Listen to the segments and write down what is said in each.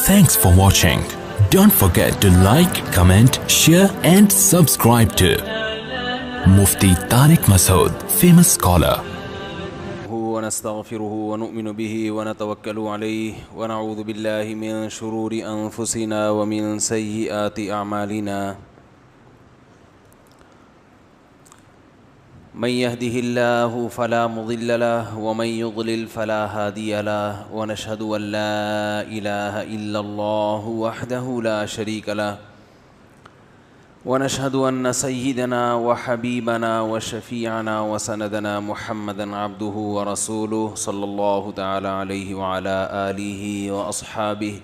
Thanks for watching. Don't forget to like, comment, share and subscribe to Mufti Tariq Masood, famous scholar. ونستغفره ونؤمن به ونتوكل عليه ونعوذ بالله من شرور أنفسنا ومن سيئات أعمالنا من يهده الله فلا مضل له ومن يضلل فلا هادي له ونشهد أن لا إله إلا الله وحده لا شريك له ونشهد أن سيدنا وحبيبنا وشفيعنا وسندنا محمدا عبده ورسوله صلى الله تعالى عليه وعلى آله وأصحابه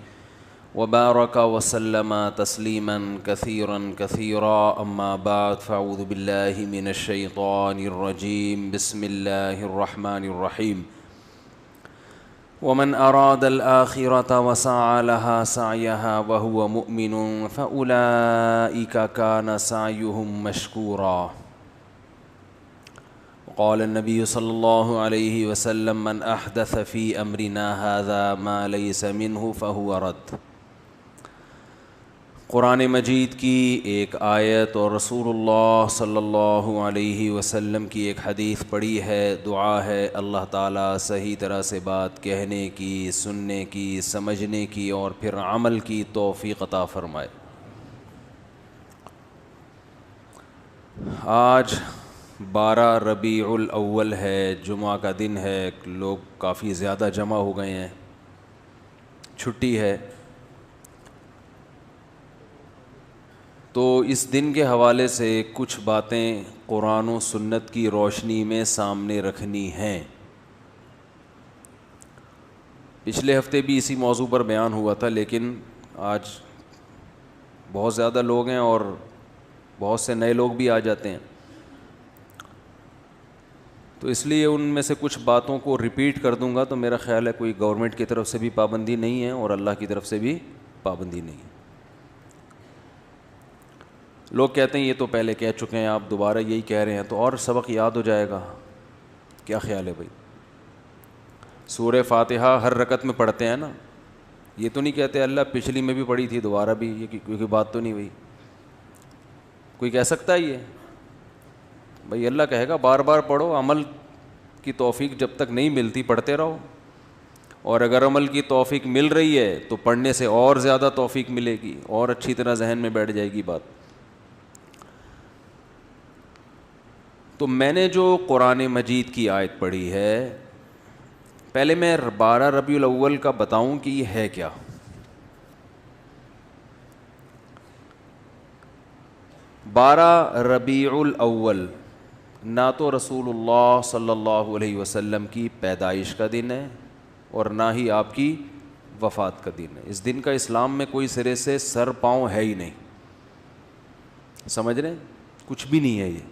وبارك وسلم تسليما كثيرا كثيرا أما بعد فأعوذ بالله من الشيطان الرجيم بسم الله الرحمن الرحيم ومن أراد الآخرة وسعى لها سعيها وهو مؤمن فأولئك كان سعيهم مشكورا وقال النبي صلى الله عليه وسلم من أحدث في أمرنا هذا ما ليس منه فهو رد. قرآن مجید کی ایک آیت اور رسول اللہ صلی اللہ علیہ وسلم کی ایک حدیث پڑھی ہے. دعا ہے اللہ تعالیٰ صحیح طرح سے بات کہنے کی، سننے کی، سمجھنے کی اور پھر عمل کی توفیق عطا فرمائے. آج 12 ربیع الاول ہے، جمعہ کا دن ہے. لوگ کافی زیادہ جمع ہو گئے ہیں، چھٹی ہے. تو اس دن کے حوالے سے کچھ باتیں قرآن و سنت کی روشنی میں سامنے رکھنی ہیں. پچھلے ہفتے بھی اسی موضوع پر بیان ہوا تھا، لیکن آج بہت زیادہ لوگ ہیں اور بہت سے نئے لوگ بھی آ جاتے ہیں، تو اس لیے ان میں سے کچھ باتوں کو ریپیٹ کر دوں گا. تو میرا خیال ہے کوئی گورنمنٹ کی طرف سے بھی پابندی نہیں ہے اور اللہ کی طرف سے بھی پابندی نہیں ہے. لوگ کہتے ہیں یہ تو پہلے کہہ چکے ہیں، آپ دوبارہ یہی کہہ رہے ہیں تو اور سبق یاد ہو جائے گا. کیا خیال ہے بھائی؟ سورہ فاتحہ ہر رکعت میں پڑھتے ہیں نا، یہ تو نہیں کہتے اللہ پچھلی میں بھی پڑھی تھی دوبارہ بھی، یہ کیونکہ بات تو نہیں ہوئی. کوئی کہہ سکتا ہے یہ؟ بھائی اللہ کہے گا بار بار پڑھو. عمل کی توفیق جب تک نہیں ملتی پڑھتے رہو، اور اگر عمل کی توفیق مل رہی ہے تو پڑھنے سے اور زیادہ توفیق ملے گی اور اچھی طرح ذہن میں بیٹھ جائے گی بات. تو میں نے جو قرآن مجید کی آیت پڑھی ہے، پہلے میں 12 ربیع الاول کا بتاؤں کہ یہ ہے کیا. 12 ربیع الاول نہ تو رسول اللہ صلی اللہ علیہ وسلم کی پیدائش کا دن ہے اور نہ ہی آپ کی وفات کا دن ہے. اس دن کا اسلام میں کوئی سرے سے سر پاؤں ہے ہی نہیں. سمجھ رہے ہیں؟ کچھ بھی نہیں ہے. یہ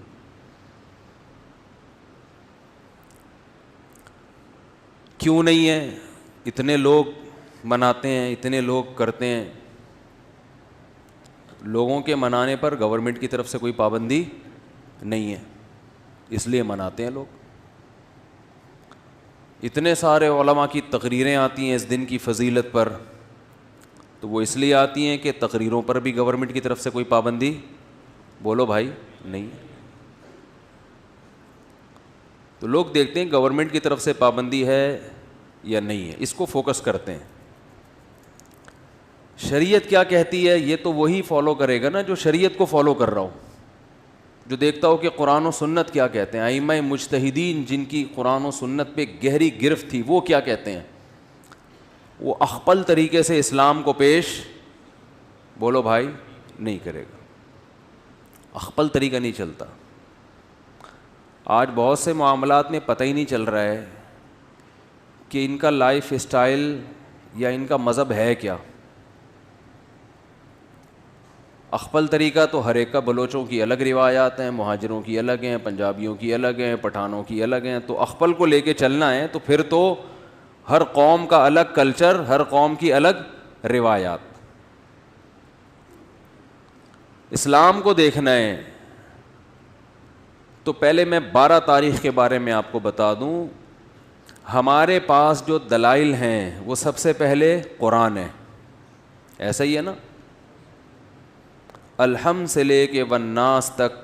کیوں نہیں ہے؟ اتنے لوگ مناتے ہیں، اتنے لوگ کرتے ہیں. لوگوں کے منانے پر گورنمنٹ کی طرف سے کوئی پابندی نہیں ہے، اس لیے مناتے ہیں لوگ. اتنے سارے علماء کی تقریریں آتی ہیں اس دن کی فضیلت پر، تو وہ اس لیے آتی ہیں کہ تقریروں پر بھی گورنمنٹ کی طرف سے کوئی پابندی، بولو بھائی، نہیں. تو لوگ دیکھتے ہیں گورنمنٹ کی طرف سے پابندی ہے یا نہیں ہے، اس کو فوکس کرتے ہیں. شریعت کیا کہتی ہے یہ تو وہی فالو کرے گا نا جو شریعت کو فالو کر رہا ہو، جو دیکھتا ہو کہ قرآن و سنت کیا کہتے ہیں. ائمہ مجتہدین جن کی قرآن و سنت پہ گہری گرفت تھی وہ کیا کہتے ہیں، وہ اخپل طریقے سے اسلام کو پیش، بولو بھائی، نہیں کرے گا. اخپل طریقہ نہیں چلتا. آج بہت سے معاملات میں پتہ ہی نہیں چل رہا ہے کہ ان کا لائف اسٹائل یا ان کا مذہب ہے کیا. اخپل طریقہ تو ہر ایک کا، بلوچوں کی الگ روایات ہیں، مہاجروں کی الگ ہیں، پنجابیوں کی الگ ہیں، پٹھانوں کی الگ ہیں. تو اخپل کو لے کے چلنا ہے تو پھر تو ہر قوم کا الگ کلچر، ہر قوم کی الگ روایات. اسلام کو دیکھنا ہے تو پہلے میں 12 تاریخ کے بارے میں آپ کو بتا دوں. ہمارے پاس جو دلائل ہیں وہ سب سے پہلے قرآن ہے. ایسا ہی ہے نا. الحم سے لے کے والناس تک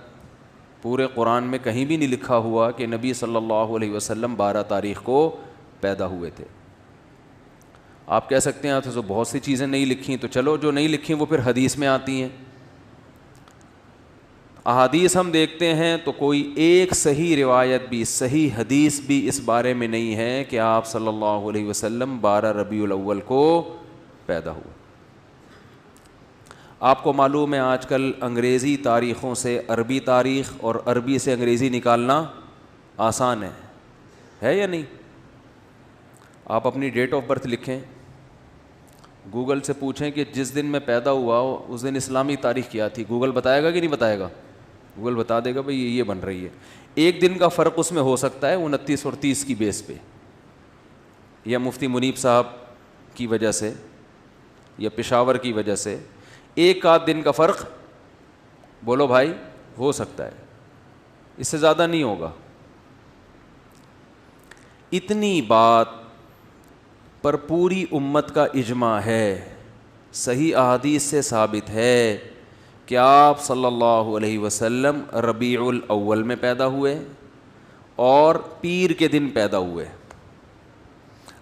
پورے قرآن میں کہیں بھی نہیں لکھا ہوا کہ نبی صلی اللہ علیہ وسلم 12 تاریخ کو پیدا ہوئے تھے. آپ کہہ سکتے ہیں تو بہت سی چیزیں نہیں لکھی, تو چلو جو نہیں لکھی وہ پھر حدیث میں آتی ہیں. احادیث ہم دیکھتے ہیں تو کوئی ایک صحیح روایت بھی, صحیح حدیث بھی اس بارے میں نہیں ہے کہ آپ صلی اللہ علیہ وسلم 12 ربیع الاول کو پیدا ہوئے. آپ کو معلوم ہے آج کل انگریزی تاریخوں سے عربی تاریخ اور عربی سے انگریزی نکالنا آسان ہے یا نہیں؟ آپ اپنی ڈیٹ آف برتھ لکھیں, گوگل سے پوچھیں کہ جس دن میں پیدا ہوا اس دن اسلامی تاریخ کیا تھی, گوگل بتائے گا کہ نہیں بتائے گا؟ گوگل بتا دے گا بھئی یہ بن رہی ہے. ایک دن کا فرق اس میں ہو سکتا ہے 29 اور 30 کی بیس پہ, یا مفتی منیب صاحب کی وجہ سے یا پشاور کی وجہ سے ایک آدھ دن کا فرق بولو بھائی ہو سکتا ہے, اس سے زیادہ نہیں ہوگا. اتنی بات پر پوری امت کا اجماع ہے, صحیح احادیث سے ثابت ہے کہ آپ صلی اللہ علیہ وسلم ربیع الاول میں پیدا ہوئے اور پیر کے دن پیدا ہوئے.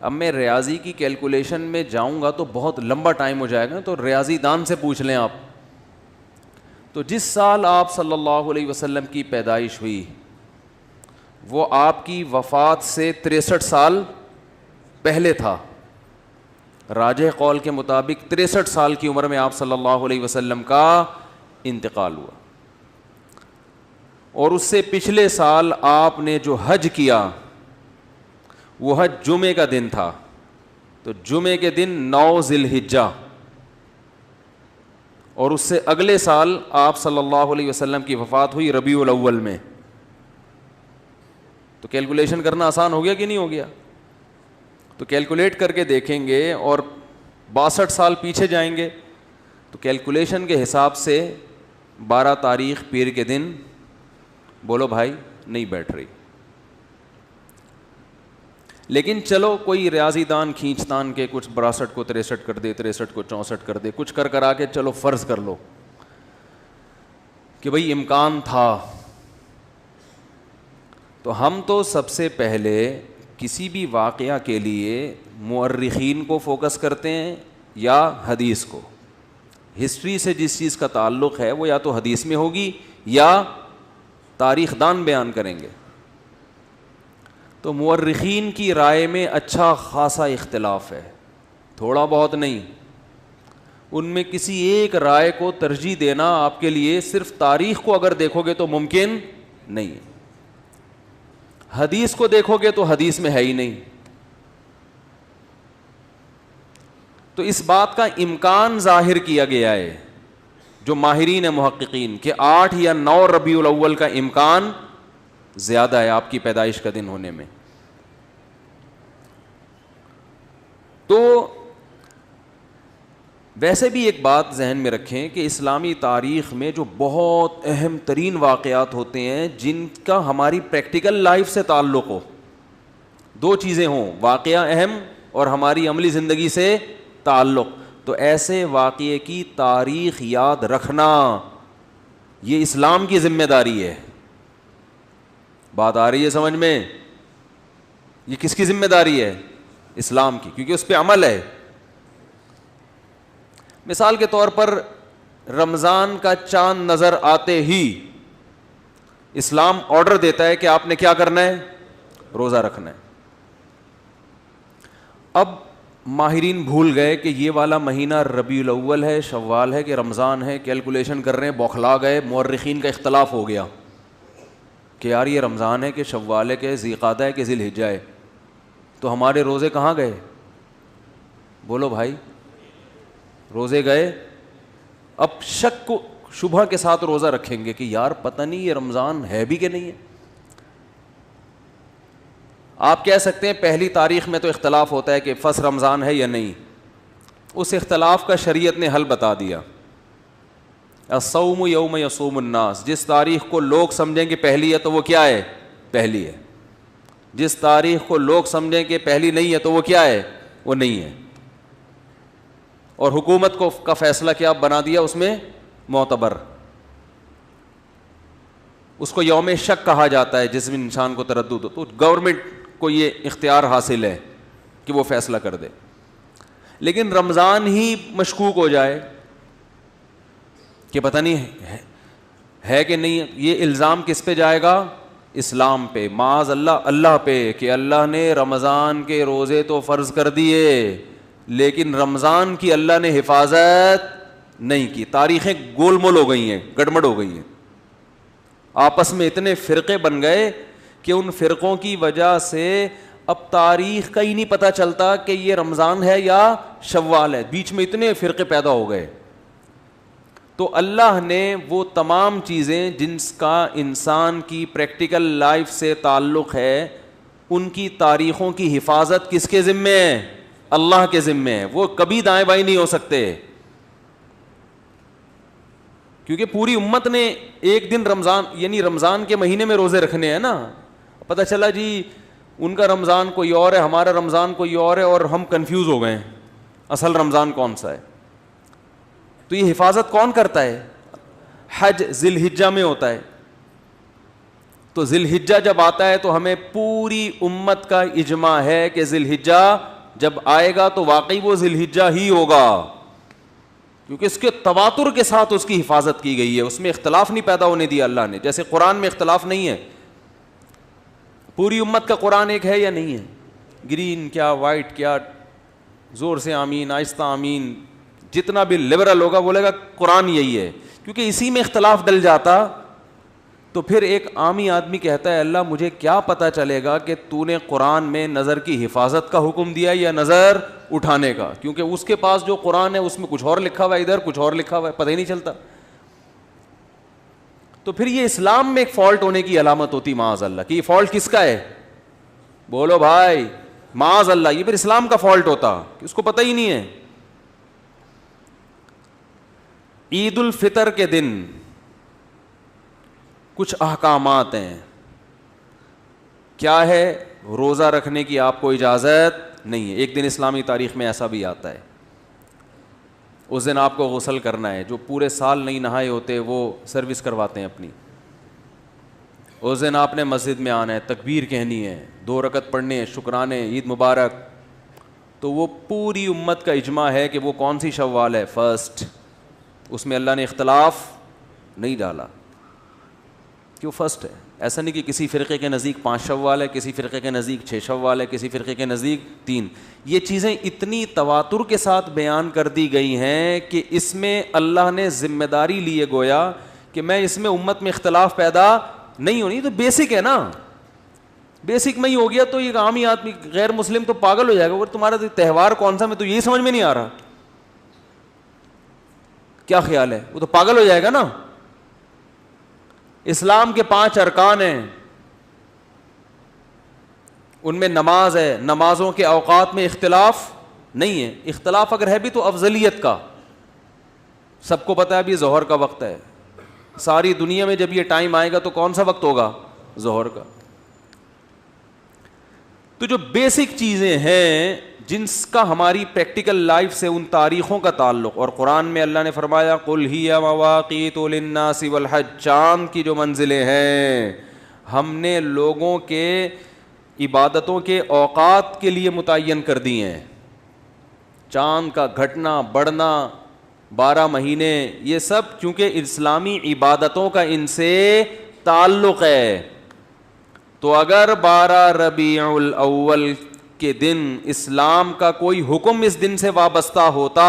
اب میں ریاضی کی کیلکولیشن میں جاؤں گا تو بہت لمبا ٹائم ہو جائے گا, تو ریاضی دان سے پوچھ لیں آپ. تو جس سال آپ صلی اللہ علیہ وسلم کی پیدائش ہوئی وہ آپ کی وفات سے 63 سال پہلے تھا. راجح قول کے مطابق 63 سال کی عمر میں آپ صلی اللہ علیہ وسلم کا انتقال ہوا, اور اس سے پچھلے سال آپ نے جو حج کیا وہ حج جمعے کا دن تھا, تو جمعے کے دن 9 ذی الحجہ, اور اس سے اگلے سال آپ صلی اللہ علیہ وسلم کی وفات ہوئی ربیع الاول میں. تو کیلکولیشن کرنا آسان ہو گیا کہ نہیں ہو گیا؟ تو کیلکولیٹ کر کے دیکھیں گے اور 62 سال پیچھے جائیں گے تو کیلکولیشن کے حساب سے 12 تاریخ پیر کے دن بولو بھائی نہیں بیٹھ رہی. لیکن چلو کوئی ریاضی دان کھینچ تان کے کچھ 62 کو 63 کر دے, 63 کو 64 کر دے, کچھ کر آ کے چلو فرض کر لو کہ بھئی امکان تھا. تو ہم تو سب سے پہلے کسی بھی واقعہ کے لیے مورخین کو فوکس کرتے ہیں یا حدیث کو. ہسٹری سے جس چیز کا تعلق ہے وہ یا تو حدیث میں ہوگی یا تاریخ دان بیان کریں گے. تو مورخین کی رائے میں اچھا خاصا اختلاف ہے, تھوڑا بہت نہیں. ان میں کسی ایک رائے کو ترجیح دینا آپ کے لیے صرف تاریخ کو اگر دیکھو گے تو ممکن نہیں ہے, حدیث کو دیکھو گے تو حدیث میں ہے ہی نہیں. تو اس بات کا امکان ظاہر کیا گیا ہے جو ماہرین محققین کہ 8 یا 9 ربیع الاول کا امکان زیادہ ہے آپ کی پیدائش کا دن ہونے میں. تو ویسے بھی ایک بات ذہن میں رکھیں کہ اسلامی تاریخ میں جو بہت اہم ترین واقعات ہوتے ہیں جن کا ہماری پریکٹیکل لائف سے تعلق ہو, 2 چیزیں ہوں, واقعہ اہم اور ہماری عملی زندگی سے تعلق, تو ایسے واقعے کی تاریخ یاد رکھنا یہ اسلام کی ذمہ داری ہے. بات آ رہی ہے سمجھ میں؟ یہ کس کی ذمہ داری ہے؟ اسلام کی, کیونکہ اس پہ عمل ہے. مثال کے طور پر رمضان کا چاند نظر آتے ہی اسلام آرڈر دیتا ہے کہ آپ نے کیا کرنا ہے؟ روزہ رکھنا ہے. اب ماہرین بھول گئے کہ یہ والا مہینہ ربیع الاول ہے, شوال ہے کہ رمضان ہے, کیلکولیشن کر رہے ہیں, بوکھلا گئے. مورخین کا اختلاف ہو گیا کہ یار یہ رمضان ہے کہ شوال ہے کہ ذی القعدہ ہے کہ ذی الحجہ ہے, تو ہمارے روزے کہاں گئے؟ بولو بھائی, روزے گئے. اب شک کو شبہ کے ساتھ روزہ رکھیں گے کہ یار پتہ نہیں یہ رمضان ہے بھی کہ نہیں ہے. آپ کہہ سکتے ہیں پہلی تاریخ میں تو اختلاف ہوتا ہے کہ فرض رمضان ہے یا نہیں, اس اختلاف کا شریعت نے حل بتا دیا. الصوم یوم یصوم الناس, جس تاریخ کو لوگ سمجھیں کہ پہلی ہے تو وہ کیا ہے؟ پہلی ہے. جس تاریخ کو لوگ سمجھیں کہ پہلی نہیں ہے تو وہ کیا ہے؟ وہ نہیں ہے. اور حکومت کو کا فیصلہ کیا بنا دیا اس میں معتبر. اس کو یوم شک کہا جاتا ہے جس میں انسان کو تردد ہو, تو گورنمنٹ کو یہ اختیار حاصل ہے کہ وہ فیصلہ کر دے. لیکن رمضان ہی مشکوک ہو جائے کہ پتہ نہیں ہے کہ نہیں, یہ الزام کس پہ جائے گا؟ اسلام پہ, معاذ اللہ اللہ پہ, کہ اللہ نے رمضان کے روزے تو فرض کر دیے لیکن رمضان کی اللہ نے حفاظت نہیں کی. تاریخیں گول مول ہو گئی ہیں, گڑبڑ ہو گئی ہیں, آپس میں اتنے فرقے بن گئے کہ ان فرقوں کی وجہ سے اب تاریخ کا ہی نہیں پتہ چلتا کہ یہ رمضان ہے یا شوال ہے, بیچ میں اتنے فرقے پیدا ہو گئے. تو اللہ نے وہ تمام چیزیں جن کا انسان کی پریکٹیکل لائف سے تعلق ہے, ان کی تاریخوں کی حفاظت کس کے ذمے ہے؟ اللہ کے ذمے ہے. وہ کبھی دائیں بائیں نہیں ہو سکتے, کیونکہ پوری امت نے ایک دن رمضان یعنی رمضان کے مہینے میں روزے رکھنے ہیں نا. پتہ چلا جی ان کا رمضان کوئی اور ہے, ہمارا رمضان کوئی اور ہے, اور ہم کنفیوز ہو گئے ہیں اصل رمضان کون سا ہے. تو یہ حفاظت کون کرتا ہے؟ حج ذی الحجہ میں ہوتا ہے. تو ذی الحجہ جب آتا ہے تو ہمیں پوری امت کا اجماع ہے کہ ذی الحجہ جب آئے گا تو واقعی وہ ذی الحجہ ہی ہوگا, کیونکہ اس کے تواتر کے ساتھ اس کی حفاظت کی گئی ہے, اس میں اختلاف نہیں پیدا ہونے دیا اللہ نے. جیسے قرآن میں اختلاف نہیں ہے, پوری امت کا قرآن ایک ہے یا نہیں ہے, گرین کیا وائٹ کیا, زور سے آمین آہستہ آمین, جتنا بھی لبرل ہوگا بولے گا قرآن یہی ہے. کیونکہ اسی میں اختلاف ڈل جاتا تو پھر ایک عامی آدمی کہتا ہے اللہ مجھے کیا پتہ چلے گا کہ تو نے قرآن میں نظر کی حفاظت کا حکم دیا یا نظر اٹھانے کا, کیونکہ اس کے پاس جو قرآن ہے اس میں کچھ اور لکھا ہوا ہے, ادھر کچھ اور لکھا ہوا ہے, پتہ ہی نہیں چلتا. تو پھر یہ اسلام میں ایک فالٹ ہونے کی علامت ہوتی معاذ اللہ, کہ یہ فالٹ کس کا ہے؟ بولو بھائی معاذ اللہ, یہ پھر اسلام کا فالٹ ہوتا کہ اس کو پتہ ہی نہیں ہے. عید الفطر کے دن کچھ احکامات ہیں. کیا ہے؟ روزہ رکھنے کی آپ کو اجازت نہیں ہے. ایک دن اسلامی تاریخ میں ایسا بھی آتا ہے, اس دن آپ کو غسل کرنا ہے. جو پورے سال نہیں نہائے ہوتے وہ سروس کرواتے ہیں اپنی. اس دن آپ نے مسجد میں آنا ہے, تکبیر کہنی ہے, 2 رکعت پڑھنے ہیں, شکرانے, عید مبارک. تو وہ پوری امت کا اجماع ہے کہ وہ کون سی شوال ہے؟ فرسٹ. اس میں اللہ نے اختلاف نہیں ڈالا کہ وہ فرسٹ ہے. ایسا نہیں کہ کسی فرقے کے نزدیک 5 شوال ہے, کسی فرقے کے نزدیک 6 شوال ہے, کسی فرقے کے نزدیک 3. یہ چیزیں اتنی تواتر کے ساتھ بیان کر دی گئی ہیں کہ اس میں اللہ نے ذمہ داری لیے گویا کہ میں اس میں امت میں اختلاف پیدا نہیں ہونی. تو بیسک ہے نا, بیسک میں ہی ہو گیا تو یہ عامی آدمی غیر مسلم تو پاگل ہو جائے گا. تمہارا تہوار کون سا, میں تو یہی سمجھ میں نہیں آ رہا, کیا خیال ہے؟ وہ تو پاگل ہو جائے گا نا. اسلام کے 5 ارکان ہیں, ان میں نماز ہے. نمازوں کے اوقات میں اختلاف نہیں ہے. اختلاف اگر ہے بھی تو افضلیت کا. سب کو پتہ ہے ابھی ظہر کا وقت ہے, ساری دنیا میں جب یہ ٹائم آئے گا تو کون سا وقت ہوگا؟ ظہر کا. تو جو بیسک چیزیں ہیں جن کا ہماری پریکٹیکل لائف سے ان تاریخوں کا تعلق, اور قرآن میں اللہ نے فرمایا قل ہی مواقیت للناس والحج, چاند کی جو منزلیں ہیں ہم نے لوگوں کے عبادتوں کے اوقات کے لیے متعین کر دی ہیں. چاند کا گھٹنا بڑھنا, 12 مہینے, یہ سب چونکہ اسلامی عبادتوں کا ان سے تعلق ہے. تو اگر 12 ربیع الاول کے دن اسلام کا کوئی حکم اس دن سے وابستہ ہوتا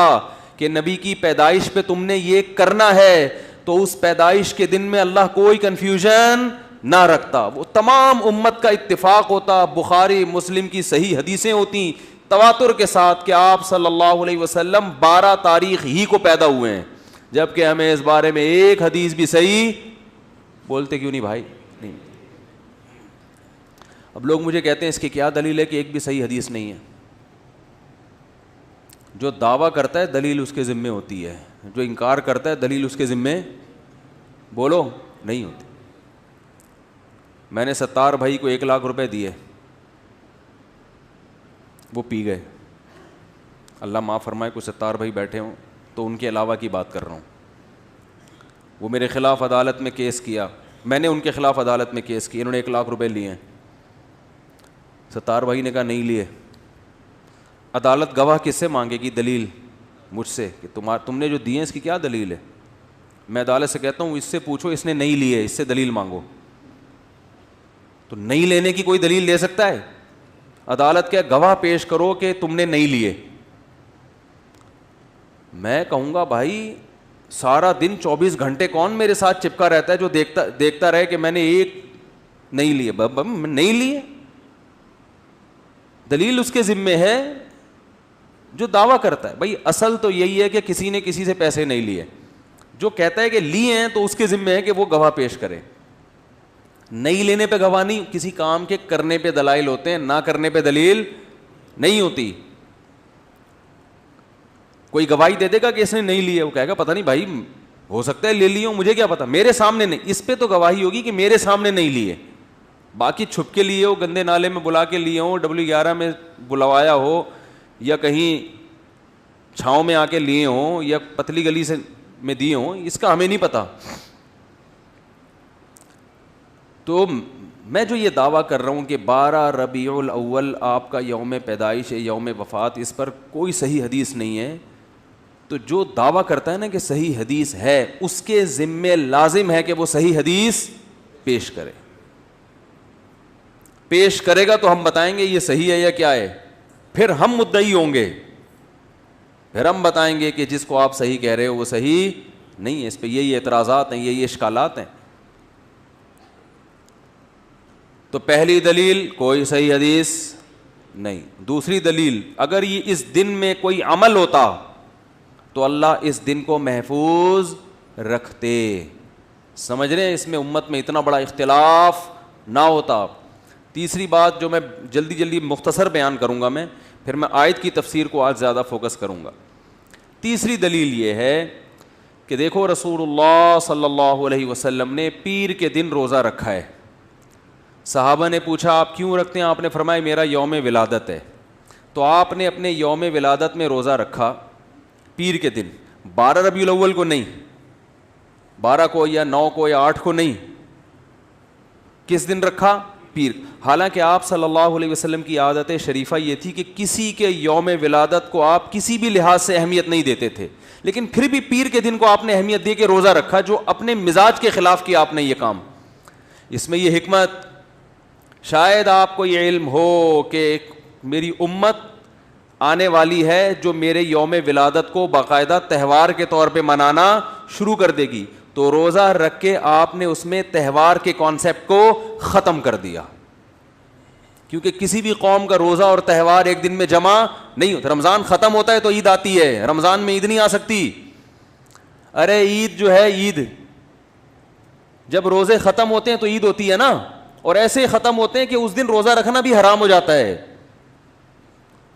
کہ نبی کی پیدائش پہ تم نے یہ کرنا ہے, تو اس پیدائش کے دن میں اللہ کوئی کنفیوژن نہ رکھتا. وہ تمام امت کا اتفاق ہوتا. بخاری مسلم کی صحیح حدیثیں ہوتی تواتر کے ساتھ کہ آپ صلی اللہ علیہ وسلم 12 تاریخ ہی کو پیدا ہوئے ہیں, جبکہ ہمیں اس بارے میں ایک حدیث بھی صحیح بولتے کیوں نہیں بھائی؟ نہیں. اب لوگ مجھے کہتے ہیں اس کی کیا دلیل ہے کہ ایک بھی صحیح حدیث نہیں ہے. جو دعویٰ کرتا ہے دلیل اس کے ذمے ہوتی ہے, جو انکار کرتا ہے دلیل اس کے ذمے بولو نہیں ہوتی. میں نے 70 بھائی کو 1 لاکھ روپے دیے, وہ پی گئے. اللہ معاف فرمائے کچھ ستار بھائی بیٹھے ہوں تو ان کے علاوہ کی بات کر رہا ہوں. وہ میرے خلاف عدالت میں کیس کیا, میں نے ان کے خلاف عدالت میں کیس کیا, انہوں نے 1 لاکھ روپے لیے ہیں. ستار بھائی نے کہا نہیں لیے. عدالت گواہ کس سے مانگے گی؟ دلیل مجھ سے کہ تم نے جو دیے اس کی کیا دلیل ہے. میں عدالت سے کہتا ہوں اس سے پوچھو اس نے نہیں لیے, اس سے دلیل مانگو. تو نہیں لینے کی کوئی دلیل لے سکتا ہے؟ عدالت کے گواہ پیش کرو کہ تم نے نہیں لیے. میں کہوں گا بھائی سارا دن 24 گھنٹے کون میرے ساتھ چپکا رہتا ہے جو دیکھتا رہے کہ میں نے ایک نہیں لیے. نہیں لیے, دلیل اس کے ذمے ہے جو دعویٰ کرتا ہے. بھائی اصل تو یہی ہے کہ کسی نے کسی سے پیسے نہیں لیے. جو کہتا ہے کہ لیے ہیں تو اس کے ذمے ہے کہ وہ گواہ پیش کرے. نہیں لینے پہ گواہ نہیں, کسی کام کے کرنے پہ دلائل ہوتے ہیں, نہ کرنے پہ دلیل نہیں ہوتی. کوئی گواہی دے دے گا کہ اس نے نہیں لیے, وہ کہے گا پتہ نہیں بھائی ہو سکتا ہے لے لیے ہوں, مجھے کیا پتا, میرے سامنے نہیں. اس پہ تو گواہی ہوگی کہ میرے سامنے نہیں لیے. باقی چھپ کے لیے ہو, گندے نالے میں بلا کے لیے ہوں, W11 میں بلوایا ہو, یا کہیں چھاؤں میں آ کے لیے ہوں, یا پتلی گلی سے میں دیے ہوں, اس کا ہمیں نہیں پتا. تو میں جو یہ دعویٰ کر رہا ہوں کہ 12 ربیع الاول آپ کا یوم پیدائش ہے, یوم وفات, اس پر کوئی صحیح حدیث نہیں ہے. تو جو دعویٰ کرتا ہے نا کہ صحیح حدیث ہے, اس کے ذمے لازم ہے کہ وہ صحیح حدیث پیش کرے. پیش کرے گا تو ہم بتائیں گے یہ صحیح ہے یا کیا ہے, پھر ہم مدعی ہوں گے, پھر ہم بتائیں گے کہ جس کو آپ صحیح کہہ رہے ہو وہ صحیح نہیں ہے, اس پہ یہی اعتراضات ہیں, یہی اشکالات ہیں. تو پہلی دلیل کوئی صحیح حدیث نہیں. دوسری دلیل, اگر یہ اس دن میں کوئی عمل ہوتا تو اللہ اس دن کو محفوظ رکھتے. سمجھ رہے ہیں, اس میں امت میں اتنا بڑا اختلاف نہ ہوتا. تیسری بات جو میں جلدی مختصر بیان کروں گا, میں پھر میں آیت کی تفسیر کو آج زیادہ فوکس کروں گا. تیسری دلیل یہ ہے کہ دیکھو رسول اللہ صلی اللہ علیہ وسلم نے پیر کے دن روزہ رکھا ہے. صحابہ نے پوچھا آپ کیوں رکھتے ہیں؟ آپ نے فرمایا میرا یوم ولادت ہے. تو آپ نے اپنے یوم ولادت میں روزہ رکھا پیر کے دن, 12 ربیع الاول کو نہیں, 12 کو یا 9 کو یا 8 کو نہیں. کس دن رکھا؟ پیر. حالانکہ آپ صلی اللہ علیہ وسلم کی عادت شریفہ یہ تھی کہ کسی کے یوم ولادت کو آپ کسی بھی لحاظ سے اہمیت نہیں دیتے تھے, لیکن پھر بھی پیر کے دن کو آپ نے اہمیت دے کے روزہ رکھا, جو اپنے مزاج کے خلاف کیا آپ نے یہ کام. اس میں یہ حکمت, شاید آپ کو یہ علم ہو کہ میری امت آنے والی ہے جو میرے یوم ولادت کو باقاعدہ تہوار کے طور پہ منانا شروع کر دے گی, تو روزہ رکھ کے آپ نے اس میں تہوار کے کانسیپٹ کو ختم کر دیا. کیونکہ کسی بھی قوم کا روزہ اور تہوار ایک دن میں جمع نہیں ہوتا. رمضان ختم ہوتا ہے تو عید آتی ہے, رمضان میں عید نہیں آ سکتی. ارے عید جو ہے, عید جب روزے ختم ہوتے ہیں تو عید ہوتی ہے نا, اور ایسے ہی ختم ہوتے ہیں کہ اس دن روزہ رکھنا بھی حرام ہو جاتا ہے.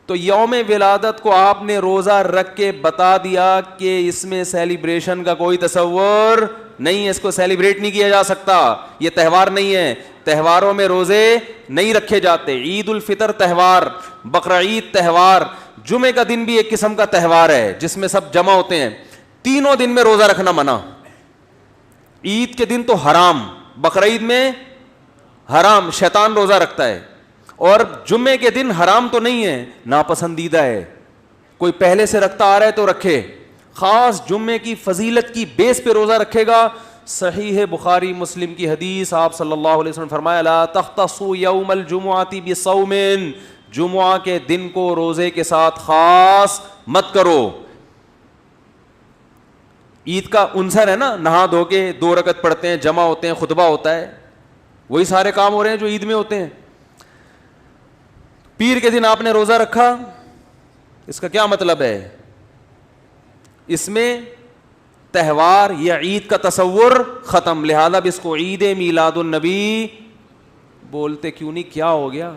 تو یوم ولادت کو آپ نے روزہ رکھ کے بتا دیا کہ اس میں سیلیبریشن کا کوئی تصور نہیں ہے, اس کو سیلیبریٹ نہیں کیا جا سکتا, یہ تہوار نہیں ہے. تہواروں میں روزے نہیں رکھے جاتے. عید الفطر تہوار, بقرعید تہوار, جمعے کا دن بھی ایک قسم کا تہوار ہے جس میں سب جمع ہوتے ہیں. تینوں دن میں روزہ رکھنا منع. عید کے دن تو حرام, بقرعید میں حرام, شیطان روزہ رکھتا ہے. اور جمعے کے دن حرام تو نہیں ہے, ناپسندیدہ ہے. کوئی پہلے سے رکھتا آ رہا ہے تو رکھے, خاص جمعے کی فضیلت کی بیس پہ روزہ رکھے گا. صحیح بخاری مسلم کی حدیث, آپ صلی اللہ علیہ وسلم فرمایا لا تختصوا یوم الجمعۃ بصوم, جمعہ کے دن کو روزے کے ساتھ خاص مت کرو. عید کا عنصر ہے نا, نہا دھو کے 2 رکعت پڑھتے ہیں, جمع ہوتے ہیں, خطبہ ہوتا ہے, وہی سارے کام ہو رہے ہیں جو عید میں ہوتے ہیں. پیر کے دن آپ نے روزہ رکھا, اس کا کیا مطلب ہے؟ اس میں تہوار یا عید کا تصور ختم, لہذا اب اس کو عید میلاد النبی بولتے کیوں نہیں؟ کیا ہو گیا؟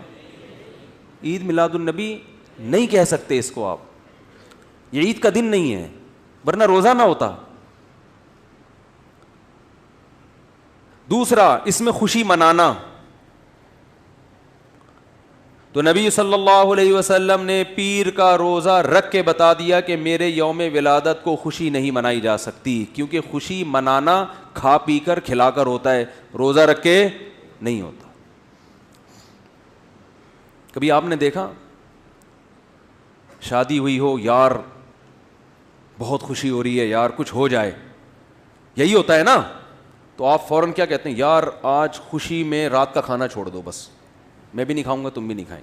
عید میلاد النبی نہیں کہہ سکتے اس کو آپ, یہ عید کا دن نہیں ہے, ورنہ روزہ نہ ہوتا. دوسرا, اس میں خوشی منانا. تو نبی صلی اللہ علیہ وسلم نے پیر کا روزہ رکھ کے بتا دیا کہ میرے یوم ولادت کو خوشی نہیں منائی جا سکتی، کیونکہ خوشی منانا کھا پی کر کھلا کر ہوتا ہے، روزہ رکھ کے نہیں ہوتا۔ کبھی آپ نے دیکھا شادی ہوئی ہو، یار بہت خوشی ہو رہی ہے، یار کچھ ہو جائے، یہی ہوتا ہے نا، تو آپ فوراً کیا کہتے ہیں؟ یار آج خوشی میں رات کا کھانا چھوڑ دو، بس میں بھی نہیں کھاؤں گا، تم بھی نہیں کھائیں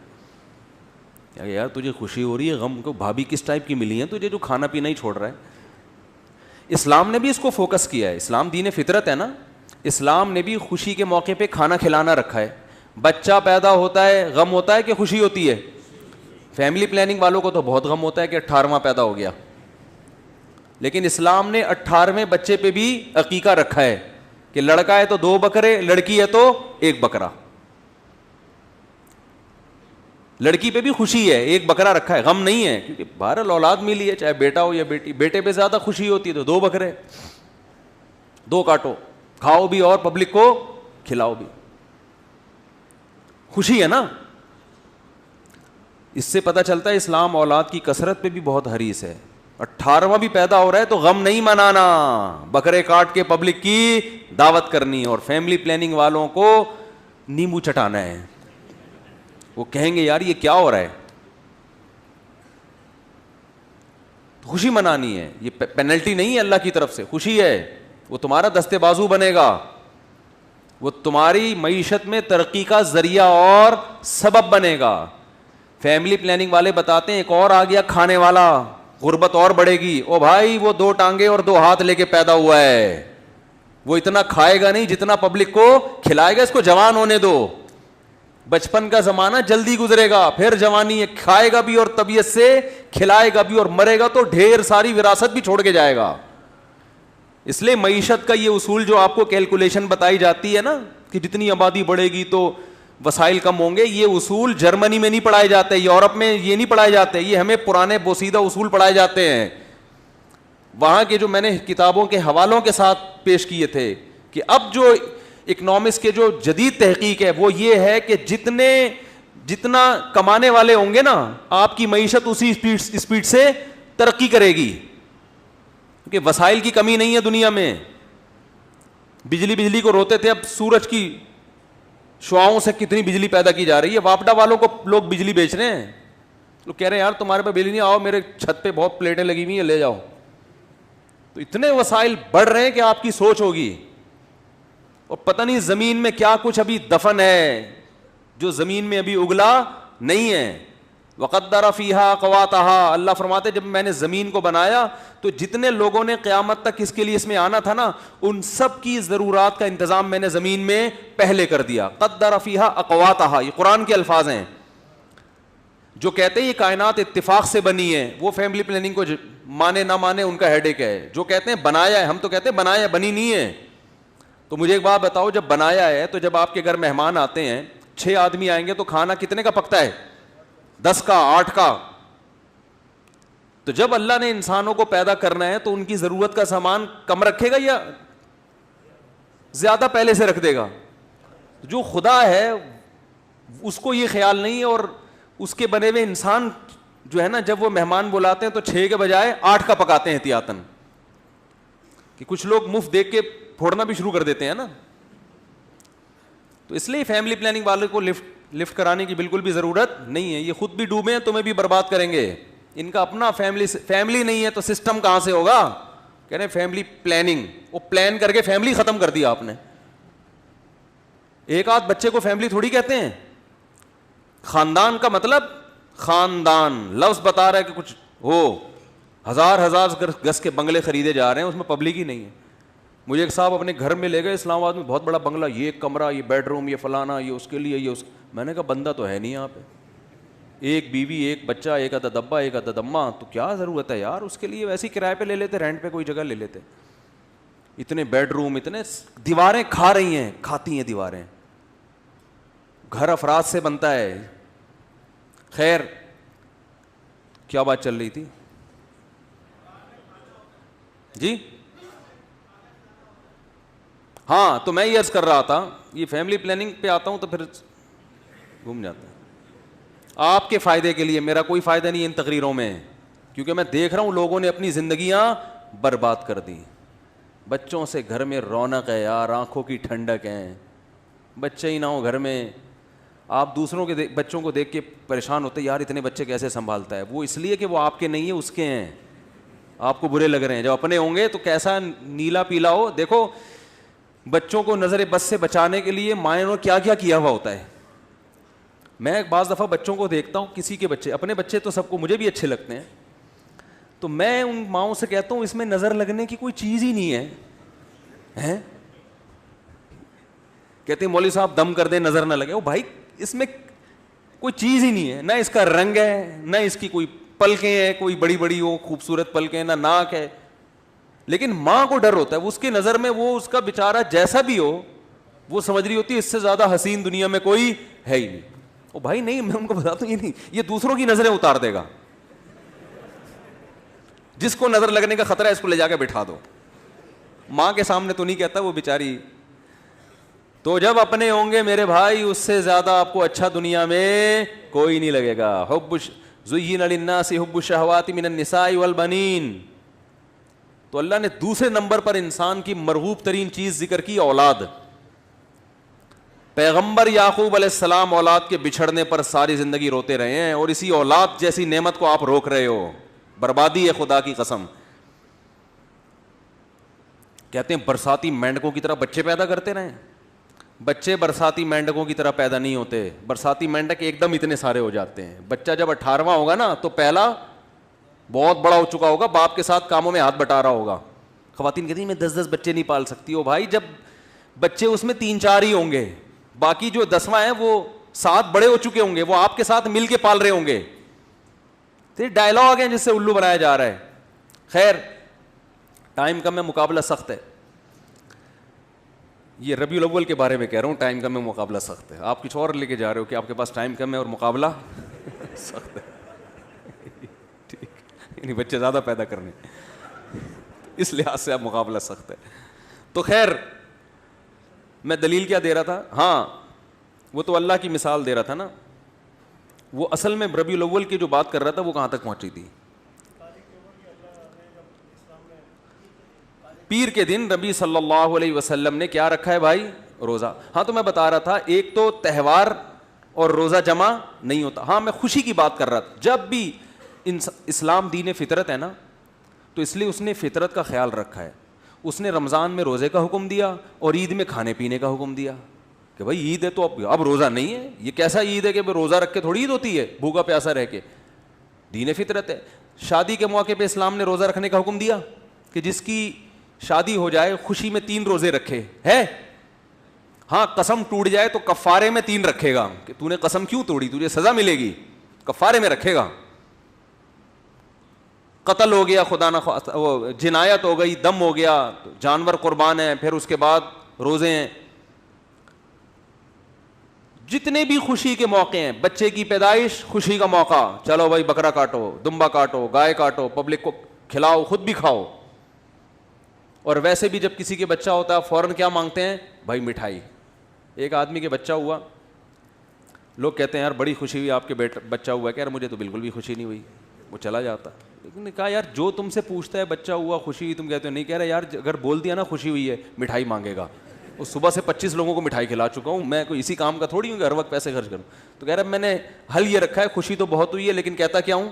گے۔ یار تجھے خوشی ہو رہی ہے، غم کو بھابھی کس ٹائپ کی ملی ہے تجھے جو کھانا پینا ہی چھوڑ رہا ہے؟ اسلام نے بھی اس کو فوکس کیا ہے، اسلام دین فطرت ہے نا، اسلام نے بھی خوشی کے موقع پہ کھانا کھلانا رکھا ہے۔ بچہ پیدا ہوتا ہے غم ہوتا ہے کہ خوشی ہوتی ہے؟ فیملی پلاننگ والوں کو تو بہت غم ہوتا ہے کہ 18واں پیدا ہو گیا، لیکن اسلام نے 18ویں بچے پہ بھی عقیقہ رکھا ہے کہ لڑکا ہے تو 2 بکرے، لڑکی ہے تو 1 بکرا۔ لڑکی پہ بھی خوشی ہے، 1 بکرا رکھا ہے، غم نہیں ہے، کیونکہ بہرحال اولاد ملی ہے، چاہے بیٹا ہو یا بیٹی۔ بیٹے پہ زیادہ خوشی ہوتی ہے تو 2 بکرے، 2 کاٹو، کھاؤ بھی اور پبلک کو کھلاؤ بھی، خوشی ہے نا۔ اس سے پتہ چلتا ہے اسلام اولاد کی کثرت پہ بھی بہت حریص ہے۔ 18واں بھی پیدا ہو رہا ہے تو غم نہیں منانا، بکرے کاٹ کے پبلک کی دعوت کرنی، اور فیملی پلاننگ والوں کو نیمبو چٹانا ہے۔ وہ کہیں گے یار یہ کیا ہو رہا ہے، خوشی منانی ہے، یہ پینلٹی نہیں ہے اللہ کی طرف سے، خوشی ہے، وہ تمہارا دستے بازو بنے گا، وہ تمہاری معیشت میں ترقی کا ذریعہ اور سبب بنے گا۔ فیملی پلاننگ والے بتاتے ہیں ایک اور آ گیا کھانے والا، غربت اور بڑھے گی۔ او بھائی وہ 2 ٹانگیں اور 2 ہاتھ لے کے پیدا ہوا ہے، وہ اتنا کھائے گا نہیں جتنا پبلک کو کھلائے گا، اس کو جوان ہونے دو۔ بچپن کا زمانہ جلدی گزرے گا، پھر جوانی ہے، کھائے گا بھی اور طبیعت سے کھلائے گا بھی، اور مرے گا تو ڈھیر ساری وراثت بھی چھوڑ کے جائے گا۔ اس لیے معیشت کا یہ اصول جو آپ کو کیلکولیشن بتائی جاتی ہے نا کہ جتنی آبادی بڑھے گی تو وسائل کم ہوں گے، یہ اصول جرمنی میں نہیں پڑھائے جاتے، یورپ میں یہ نہیں پڑھائے جاتے، یہ ہمیں پرانے بوسیدہ اصول پڑھائے جاتے ہیں۔ وہاں کے جو میں نے کتابوں کے حوالوں کے ساتھ پیش کیے تھے کہ اب جو اکنامکس کے جو جدید تحقیق ہے وہ یہ ہے کہ جتنا کمانے والے ہوں گے نا، آپ کی معیشت اسی اسپیڈ سے ترقی کرے گی، کیونکہ وسائل کی کمی نہیں ہے دنیا میں۔ بجلی کو روتے تھے، اب سورج کی شعاؤں سے کتنی بجلی پیدا کی جا رہی ہے، واپڈا والوں کو لوگ بجلی بیچ رہے ہیں، لوگ کہہ رہے ہیں یار تمہارے پاس بجلی نہیں، آؤ میرے چھت پہ بہت پلیٹیں لگی ہوئی ہیں لے جاؤ۔ تو اتنے وسائل بڑھ رہے ہیں کہ آپ کی سوچ ہوگی، اور پتہ نہیں زمین میں کیا کچھ ابھی دفن ہے جو زمین میں ابھی اگلا نہیں ہے۔ وَقَدَّرَ فِيهَا أَقْوَاتَهَا، اللہ فرماتے جب میں نے زمین کو بنایا تو جتنے لوگوں نے قیامت تک اس کے لیے اس میں آنا تھا نا، ان سب کی ضرورات کا انتظام میں نے زمین میں پہلے کر دیا۔ قَدَّرَ فِيهَا أَقْوَاتَهَا، یہ قرآن کے الفاظ ہیں۔ جو کہتے ہیں یہ کائنات اتفاق سے بنی ہے، وہ فیملی پلاننگ کو مانے نہ مانے ان کا ہیڈیک ہے۔ جو کہتے ہیں بنایا ہے، ہم تو کہتے ہیں بنایا ہے، بنی نہیں ہے۔ تو مجھے ایک بات بتاؤ، جب بنایا ہے تو جب آپ کے گھر مہمان آتے ہیں، 6 آدمی آئیں گے تو کھانا کتنے کا پکتا ہے؟ 10 کا، 8 کا۔ تو جب اللہ نے انسانوں کو پیدا کرنا ہے تو ان کی ضرورت کا سامان کم رکھے گا یا زیادہ پہلے سے رکھ دے گا؟ جو خدا ہے اس کو یہ خیال نہیں ہے، اور اس کے بنے ہوئے انسان جو ہے نا جب وہ مہمان بلاتے ہیں تو 6 کے بجائے 8 کا پکاتے ہیں احتیاطاً، کہ کچھ لوگ مفت دیکھ کے پھوڑنا بھی شروع کر دیتے ہیں نا۔ تو اس لیے فیملی پلاننگ والے کو لفٹ کرانے کی بالکل بھی ضرورت نہیں ہے، یہ خود بھی ڈوبے ہیں، تمہیں بھی برباد کریں گے۔ ان کا اپنا فیملی نہیں ہے تو سسٹم کہاں سے ہوگا؟ کہہ رہے ہیں فیملی پلاننگ، وہ پلان کر کے فیملی ختم کر دیا آپ نے۔ ایک آدھ بچے کو فیملی تھوڑی کہتے ہیں۔ خاندان کا مطلب خاندان لفظ بتا رہا ہے کہ کچھ ہو، ہزار گز کے بنگلے خریدے جا رہے ہیں، اس میں پبلک ہی نہیں ہے۔ مجھے ایک صاحب اپنے گھر میں لے گئے اسلام آباد میں، بہت بڑا بنگلہ، یہ ایک کمرہ، یہ بیڈ روم، یہ فلانا، یہ اس کے لیے، یہ اس، میں نے کہا بندہ تو ہے نہیں یہاں پہ، ایک بیوی، ایک بچہ، ایک عدد ابا، ایک عدد اماں، تو کیا ضرورت ہے یار اس کے لیے؟ ویسے ہی کرائے پہ لے لیتے، رینٹ پہ کوئی جگہ لے لیتے۔ اتنے بیڈ روم، اتنے دیواریں کھا رہی ہیں، کھاتی ہیں دیواریں، گھر افراد سے بنتا ہے۔ خیر کیا بات چل رہی تھی جی؟ ہاں تو میں یہ عرض کر رہا تھا، یہ فیملی پلاننگ پہ آتا ہوں تو پھر گھوم جاتا ہے۔ آپ کے فائدے کے لیے, میرا کوئی فائدہ نہیں ان تقریروں میں, کیونکہ میں دیکھ رہا ہوں لوگوں نے اپنی زندگیاں برباد کر دی. بچوں سے گھر میں رونق ہے یار, آنکھوں کی ٹھنڈک ہے, بچے ہی نہ ہو گھر میں, آپ دوسروں کے بچوں کو دیکھ کے پریشان ہوتے یار اتنے بچے کیسے سنبھالتا ہے. وہ اس لیے کہ وہ آپ کے نہیں ہیں, اس کے ہیں, آپ کو برے لگ رہے ہیں. جب اپنے ہوں گے تو کیسا نیلا پیلا ہو. دیکھو بچوں کو نظر بد سے بچانے کے لیے مائیں نے کیا کیا کیا ہوا ہوتا ہے. میں بعض دفعہ بچوں کو دیکھتا ہوں, کسی کے بچے, اپنے بچے تو سب کو مجھے بھی اچھے لگتے ہیں, تو میں ان ماؤں سے کہتا ہوں اس میں نظر لگنے کی کوئی چیز ہی نہیں ہے. کہتے ہیں مولوی صاحب دم کر دیں نظر نہ لگے. او بھائی اس میں کوئی چیز ہی نہیں ہے, نہ اس کا رنگ ہے, نہ اس کی کوئی پلکیں ہیں, کوئی بڑی بڑی ہو خوبصورت پلکیں, نہ ناک ہے. لیکن ماں کو ڈر ہوتا ہے, اس کی نظر میں وہ اس کا بیچارہ جیسا بھی ہو وہ سمجھ رہی ہوتی ہے اس سے زیادہ حسین دنیا میں کوئی ہے ہی نہیں. او بھائی نہیں, میں ان کو بتاتا ہوں یہ نہیں, یہ دوسروں کی نظریں اتار دے گا. جس کو نظر لگنے کا خطرہ ہے اس کو لے جا کے بٹھا دو. ماں کے سامنے تو نہیں کہتا وہ بیچاری. تو جب اپنے ہوں گے میرے بھائی, اس سے زیادہ آپ کو اچھا دنیا میں کوئی نہیں لگے گا. زین للناس حب الشہوات من النساء والبنین. تو اللہ نے دوسرے نمبر پر انسان کی مرغوب ترین چیز ذکر کی, اولاد. پیغمبر یعقوب علیہ السلام اولاد کے بچھڑنے پر ساری زندگی روتے رہے ہیں, اور اسی اولاد جیسی نعمت کو آپ روک رہے ہو. بربادی ہے خدا کی قسم. کہتے ہیں برساتی مینڈکوں کی طرح بچے پیدا کرتے رہیں. بچے برساتی مینڈکوں کی طرح پیدا نہیں ہوتے. برساتی مینڈک ایک دم اتنے سارے ہو جاتے ہیں. بچہ جب 18واں ہوگا نا تو پہلا بہت بڑا ہو چکا ہوگا, باپ کے ساتھ کاموں میں ہاتھ بٹا رہا ہوگا. خواتین کہتی ہیں میں 10 بچے نہیں پال سکتی. ہو بھائی جب بچے اس میں 3-4 ہی ہوں گے, باقی جو 10واں ہیں وہ 7 بڑے ہو چکے ہوں گے, وہ آپ کے ساتھ مل کے پال رہے ہوں گے. تو یہ ڈائلاگ ہے جس سے الو بنایا جا رہا ہے. خیر ٹائم کم ہے, مقابلہ سخت ہے. یہ ربیع الاول کے بارے میں کہہ رہا ہوں, ٹائم کم ہے مقابلہ سخت ہے. آپ کچھ اور لے کے جا رہے ہو کہ آپ کے پاس ٹائم کم ہے اور مقابلہ سخت ہے. ٹھیک, یعنی بچے زیادہ پیدا کرنے, اس لحاظ سے اب مقابلہ سخت ہے. تو خیر میں دلیل کیا دے رہا تھا, ہاں وہ تو اللہ کی مثال دے رہا تھا نا. وہ اصل میں ربیع الاول کی جو بات کر رہا تھا وہ کہاں تک پہنچی تھی. پیر کے دن نبی صلی اللہ علیہ وسلم نے کیا رکھا ہے بھائی, روزہ. ہاں تو میں بتا رہا تھا ایک تو تہوار اور روزہ جمع نہیں ہوتا. ہاں میں خوشی کی بات کر رہا تھا. جب بھی اسلام دین فطرت ہے نا, تو اس لیے اس نے فطرت کا خیال رکھا ہے. اس نے رمضان میں روزے کا حکم دیا اور عید میں کھانے پینے کا حکم دیا کہ بھائی عید ہے تو اب روزہ نہیں ہے. یہ کیسا عید ہے کہ روزہ رکھ کے تھوڑی عید ہوتی ہے, بھوکا پیاسا رہ کے. دین فطرت ہے. شادی کے موقع پہ اسلام نے روزہ رکھنے کا حکم دیا کہ جس کی شادی ہو جائے خوشی میں 3 روزے رکھے ہے. ہاں قسم ٹوٹ جائے تو کفارے میں 3 رکھے گا کہ تو نے قسم کیوں توڑی, تجھے سزا ملے گی, کفارے میں رکھے گا. قتل ہو گیا خدا نہ وہ جنایت ہو گئی, دم ہو گیا, جانور قربان ہے, پھر اس کے بعد روزے ہیں. جتنے بھی خوشی کے موقع ہیں, بچے کی پیدائش خوشی کا موقع, چلو بھائی بکرا کاٹو, دمبا کاٹو, گائے کاٹو, پبلک کو کھلاؤ, خود بھی کھاؤ. اور ویسے بھی جب کسی کے بچہ ہوتا ہے فوراً کیا مانگتے ہیں بھائی, مٹھائی. ایک آدمی کے بچہ ہوا, لوگ کہتے ہیں یار بڑی خوشی ہوئی آپ کے بچہ ہوا ہے. کہ یار مجھے تو بالکل بھی خوشی نہیں ہوئی. وہ چلا جاتا. لیکن نے کہا یار جو تم سے پوچھتا ہے بچہ ہوا خوشی ہوئی, تم کہتے ہو نہیں. کہہ رہے یار اگر بول دیا نا خوشی ہوئی ہے مٹھائی مانگے گا. وہ صبح سے 25 لوگوں کو مٹھائی کھلا چکا ہوں, میں کوئی اسی کام کا تھوڑی ہوں کہ ہر وقت پیسے خرچ کروں. تو کہہ رہا میں نے حل یہ رکھا ہے خوشی تو بہت ہوئی ہے لیکن کہتا کیا ہوں,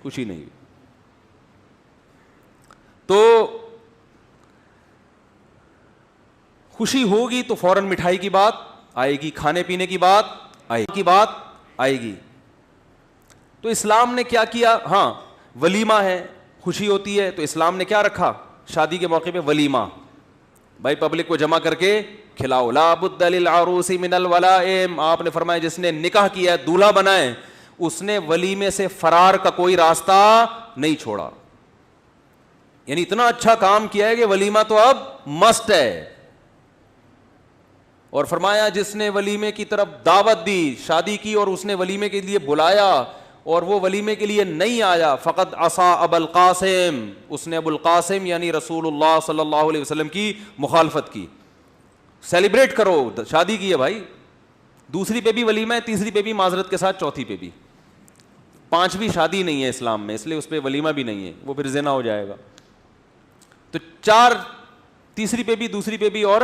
خوشی نہیں ہوئی. تو خوشی ہوگی تو فوراً مٹھائی کی بات آئے گی, کھانے پینے کی بات آئے گی. تو اسلام نے کیا کیا, ہاں ولیمہ ہے, خوشی ہوتی ہے تو اسلام نے کیا رکھا, شادی کے موقع پہ ولیمہ, بھائی پبلک کو جمع کر کے کھلاؤ. لا بد للعروس من الولائم, آپ نے فرمایا جس نے نکاح کیا ہے دولہا بنا ہے اس نے ولیمے سے فرار کا کوئی راستہ نہیں چھوڑا. یعنی اتنا اچھا کام کیا ہے کہ ولیمہ تو اب مسٹ ہے. اور فرمایا جس نے ولیمے کی طرف دعوت دی, شادی کی اور اس نے ولیمے کے لیے بلایا اور وہ ولیمے کے لیے نہیں آیا, فقط عصا ابا القاسم, اس نے ابو القاسم یعنی رسول اللہ صلی اللہ علیہ وسلم کی مخالفت کی. سیلیبریٹ کرو, شادی کی ہے بھائی, دوسری پہ بھی ولیمہ ہے, تیسری پہ بھی معذرت کے ساتھ, چوتھی پہ بھی. پانچویں شادی نہیں ہے اسلام میں, اس لیے اس پہ ولیمہ بھی نہیں ہے, وہ پھر زنا ہو جائے گا. تو 4, تیسری پہ بھی, دوسری پہ بھی اور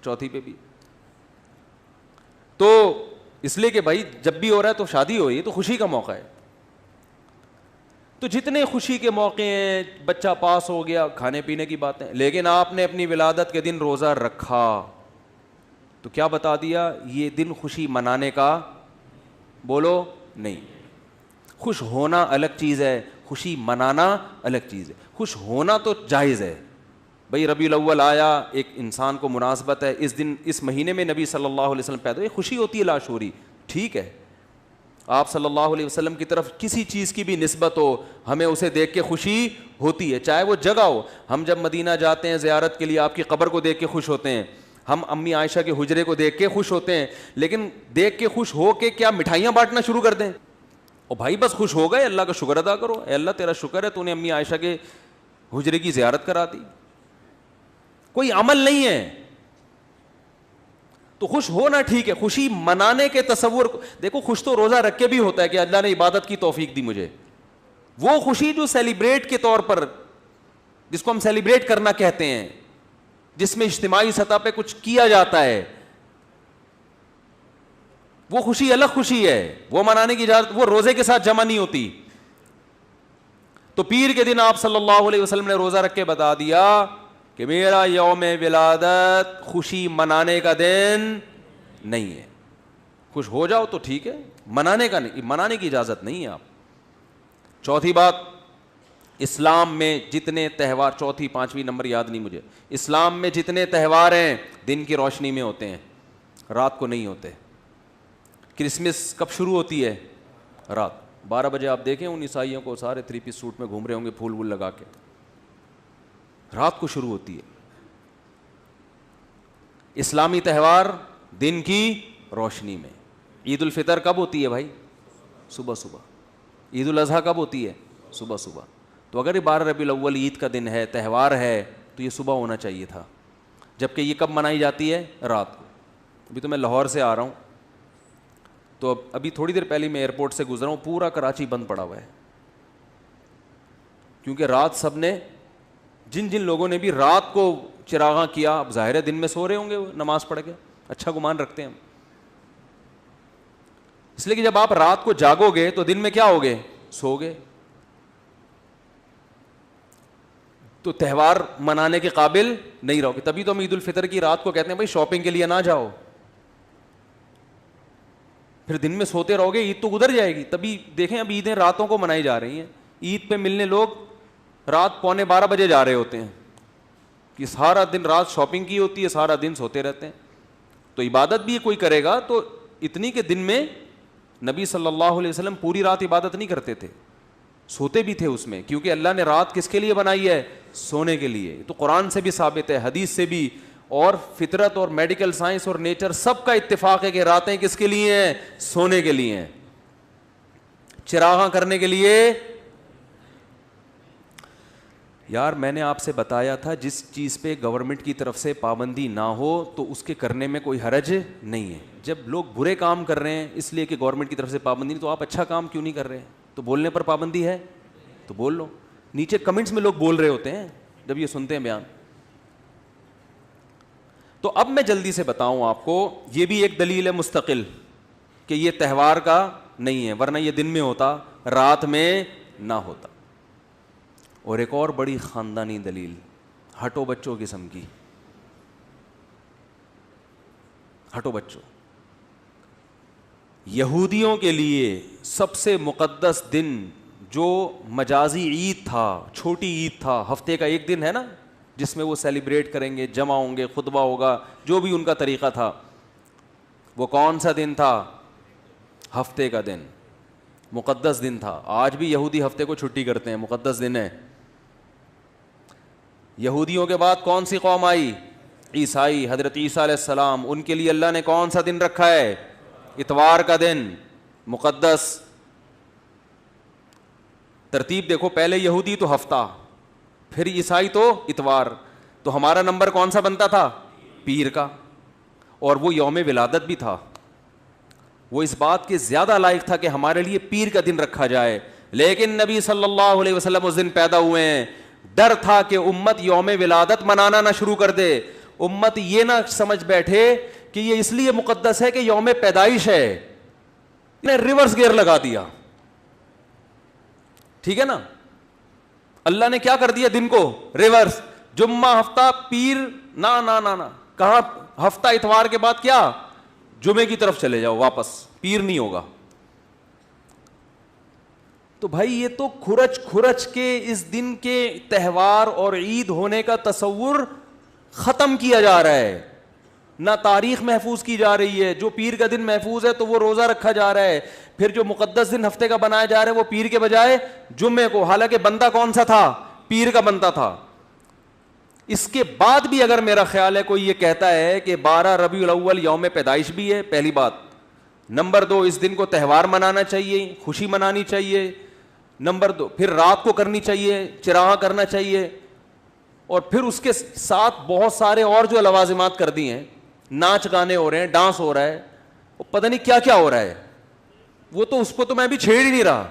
چوتھی پہ بھی. تو اس لیے کہ بھائی جب بھی ہو رہا ہے تو شادی ہو رہی ہے تو خوشی کا موقع ہے. تو جتنے خوشی کے موقع ہیں, بچہ پاس ہو گیا, کھانے پینے کی باتیں, لیکن آپ نے اپنی ولادت کے دن روزہ رکھا تو کیا بتا دیا, یہ دن خوشی منانے کا, بولو نہیں. خوش ہونا الگ چیز ہے, خوشی منانا الگ چیز ہے. خوش ہونا تو جائز ہے بھائی, ربیع الاول آیا, ایک انسان کو مناسبت ہے, اس دن اس مہینے میں نبی صلی اللہ علیہ وسلم پیدا ہوئے, خوشی ہوتی ہے لاشعوری, ٹھیک ہے. آپ صلی اللہ علیہ وسلم کی طرف کسی چیز کی بھی نسبت ہو, ہمیں اسے دیکھ کے خوشی ہوتی ہے, چاہے وہ جگہ ہو. ہم جب مدینہ جاتے ہیں زیارت کے لیے, آپ کی قبر کو دیکھ کے خوش ہوتے ہیں, ہم امی عائشہ کے حجرے کو دیکھ کے خوش ہوتے ہیں, لیکن دیکھ کے خوش ہو کے کیا مٹھائیاں بانٹنا شروع کر دیں؟ او بھائی بس خوش ہو گئے, اللہ کا شکر ادا کرو, اے اللہ تیرا شکر ہے تو نے امی عائشہ کے حجرے کی زیارت کرا دی. کوئی عمل نہیں ہے. تو خوش ہونا ٹھیک ہے, خوشی منانے کے تصور, دیکھو خوش تو روزہ رکھ کے بھی ہوتا ہے کہ اللہ نے عبادت کی توفیق دی مجھے. وہ خوشی جو سیلیبریٹ کے طور پر, جس کو ہم سیلیبریٹ کرنا کہتے ہیں, جس میں اجتماعی سطح پہ کچھ کیا جاتا ہے, وہ خوشی الگ خوشی ہے, وہ منانے کی اجازت, وہ روزے کے ساتھ جمع نہیں ہوتی. تو پیر کے دن آپ صلی اللہ علیہ وسلم نے روزہ رکھ کے بتا دیا کہ میرا یوم ولادت خوشی منانے کا دن نہیں ہے. خوش ہو جاؤ تو ٹھیک ہے, منانے کا نہیں, منانے کی اجازت نہیں ہے. آپ چوتھی بات, اسلام میں جتنے تہوار, چوتھی پانچویں نمبر یاد نہیں مجھے, اسلام میں جتنے تہوار ہیں دن کی روشنی میں ہوتے ہیں, رات کو نہیں ہوتے. کرسمس کب شروع ہوتی ہے؟ رات 12 بجے. آپ دیکھیں ان عیسائیوں کو, سارے 3 پیس سوٹ میں گھوم رہے ہوں گے پھول وول لگا کے, رات کو شروع ہوتی ہے. اسلامی تہوار دن کی روشنی میں. عید الفطر کب ہوتی ہے بھائی؟ صبح صبح. عید الاضحیٰ کب ہوتی ہے؟ صبح صبح. تو اگر یہ 12 ربیع الاول عید کا دن ہے, تہوار ہے, تو یہ صبح ہونا چاہیے تھا, جبکہ یہ کب منائی جاتی ہے؟ رات کو. ابھی تو میں لاہور سے آ رہا ہوں, تو ابھی تھوڑی دیر پہلے میں ایئرپورٹ سے گزرا ہوں, پورا کراچی بند پڑا ہوا ہے, کیونکہ رات سب نے, جن جن لوگوں نے بھی رات کو چراغاں کیا, اب ظاہر ہے دن میں سو رہے ہوں گے نماز پڑھ کے, اچھا گمان رکھتے ہیں ہم. اس لیے کہ جب آپ رات کو جاگو گے تو دن میں کیا ہوگے؟ سو گے. تو تہوار منانے کے قابل نہیں رہو گے. تبھی تو ہم عید الفطر کی رات کو کہتے ہیں بھائی شاپنگ کے لیے نہ جاؤ, پھر دن میں سوتے رہو گے, عید تو گزر جائے گی. تبھی دیکھیں اب عیدیں راتوں کو منائی جا رہی ہیں. عید پہ ملنے لوگ رات 11:45 بجے جا رہے ہوتے ہیں, کہ سارا دن رات شاپنگ کی ہوتی ہے, سارا دن سوتے رہتے ہیں. تو عبادت بھی کوئی کرے گا تو اتنی کہ دن میں نبی صلی اللہ علیہ وسلم پوری رات عبادت نہیں کرتے تھے, سوتے بھی تھے اس میں, کیونکہ اللہ نے رات کس کے لیے بنائی ہے؟ سونے کے لیے. تو قرآن سے بھی ثابت ہے, حدیث سے بھی, اور فطرت اور میڈیکل سائنس اور نیچر سب کا اتفاق ہے کہ راتیں کس کے لیے ہیں؟ سونے کے لیے ہیں, چراغاں کرنے کے لیے. یار میں نے آپ سے بتایا تھا جس چیز پہ گورنمنٹ کی طرف سے پابندی نہ ہو تو اس کے کرنے میں کوئی حرج نہیں ہے. جب لوگ برے کام کر رہے ہیں اس لیے کہ گورنمنٹ کی طرف سے پابندی نہیں, تو آپ اچھا کام کیوں نہیں کر رہے ہیں؟ تو بولنے پر پابندی ہے تو بول لو. نیچے کمنٹس میں لوگ بول رہے ہوتے ہیں جب یہ سنتے ہیں بیان. تو اب میں جلدی سے بتاؤں آپ کو, یہ بھی ایک دلیل ہے مستقل کہ یہ تہوار کا نہیں ہے, ورنہ یہ دن میں ہوتا, رات میں نہ ہوتا. اور ایک اور بڑی خاندانی دلیل, ہٹو بچوں قسم کی, ہٹو بچوں. یہودیوں کے لیے سب سے مقدس دن جو مجازی عید تھا, چھوٹی عید تھا, ہفتے کا ایک دن ہے نا جس میں وہ سیلیبریٹ کریں گے, جمع ہوں گے, خطبہ ہوگا, جو بھی ان کا طریقہ تھا, وہ کون سا دن تھا؟ ہفتے کا دن, مقدس دن تھا. آج بھی یہودی ہفتے کو چھٹی کرتے ہیں, مقدس دن ہے. یہودیوں کے بعد کون سی قوم آئی؟ عیسائی, حضرت عیسیٰ علیہ السلام. ان کے لیے اللہ نے کون سا دن رکھا ہے؟ اتوار کا دن, مقدس. ترتیب دیکھو, پہلے یہودی تو ہفتہ, پھر عیسائی تو اتوار. تو ہمارا نمبر کون سا بنتا تھا؟ پیر کا. اور وہ یوم ولادت بھی تھا, وہ اس بات کے زیادہ لائق تھا کہ ہمارے لیے پیر کا دن رکھا جائے، لیکن نبی صلی اللہ علیہ وسلم اس دن پیدا ہوئے ہیں، ڈر تھا کہ امت یوم ولادت منانا نہ شروع کر دے، امت یہ نہ سمجھ بیٹھے کہ یہ اس لیے مقدس ہے کہ یوم پیدائش ہے، نے ریورس گیئر لگا دیا. ٹھیک ہے نا، اللہ نے کیا کر دیا دن کو ریورس، جمعہ ہفتہ پیر نہ نہ نہ نہ، کہاں ہفتہ اتوار کے بعد کیا جمعے کی طرف چلے جاؤ، واپس پیر نہیں ہوگا. تو بھائی یہ تو کھرچ کھرچ کے اس دن کے تہوار اور عید ہونے کا تصور ختم کیا جا رہا ہے، نہ تاریخ محفوظ کی جا رہی ہے. جو پیر کا دن محفوظ ہے تو وہ روزہ رکھا جا رہا ہے، پھر جو مقدس دن ہفتے کا بنایا جا رہا ہے وہ پیر کے بجائے جمعے کو، حالانکہ بندہ کون سا تھا؟ پیر کا بندہ تھا. اس کے بعد بھی اگر میرا خیال ہے کوئی یہ کہتا ہے کہ 12 ربیع الاول یوم پیدائش بھی ہے، پہلی بات. نمبر 2، اس دن کو تہوار منانا چاہیے، خوشی منانی چاہیے. نمبر 2، پھر رات کو کرنی چاہیے، چراغاں کرنا چاہیے، اور پھر اس کے ساتھ بہت سارے اور جو لوازمات کر دی ہیں، ناچ گانے ہو رہے ہیں، ڈانس ہو رہا ہے، وہ پتہ نہیں کیا کیا ہو رہا ہے، وہ تو اس کو تو میں بھی چھیڑ ہی نہیں رہا.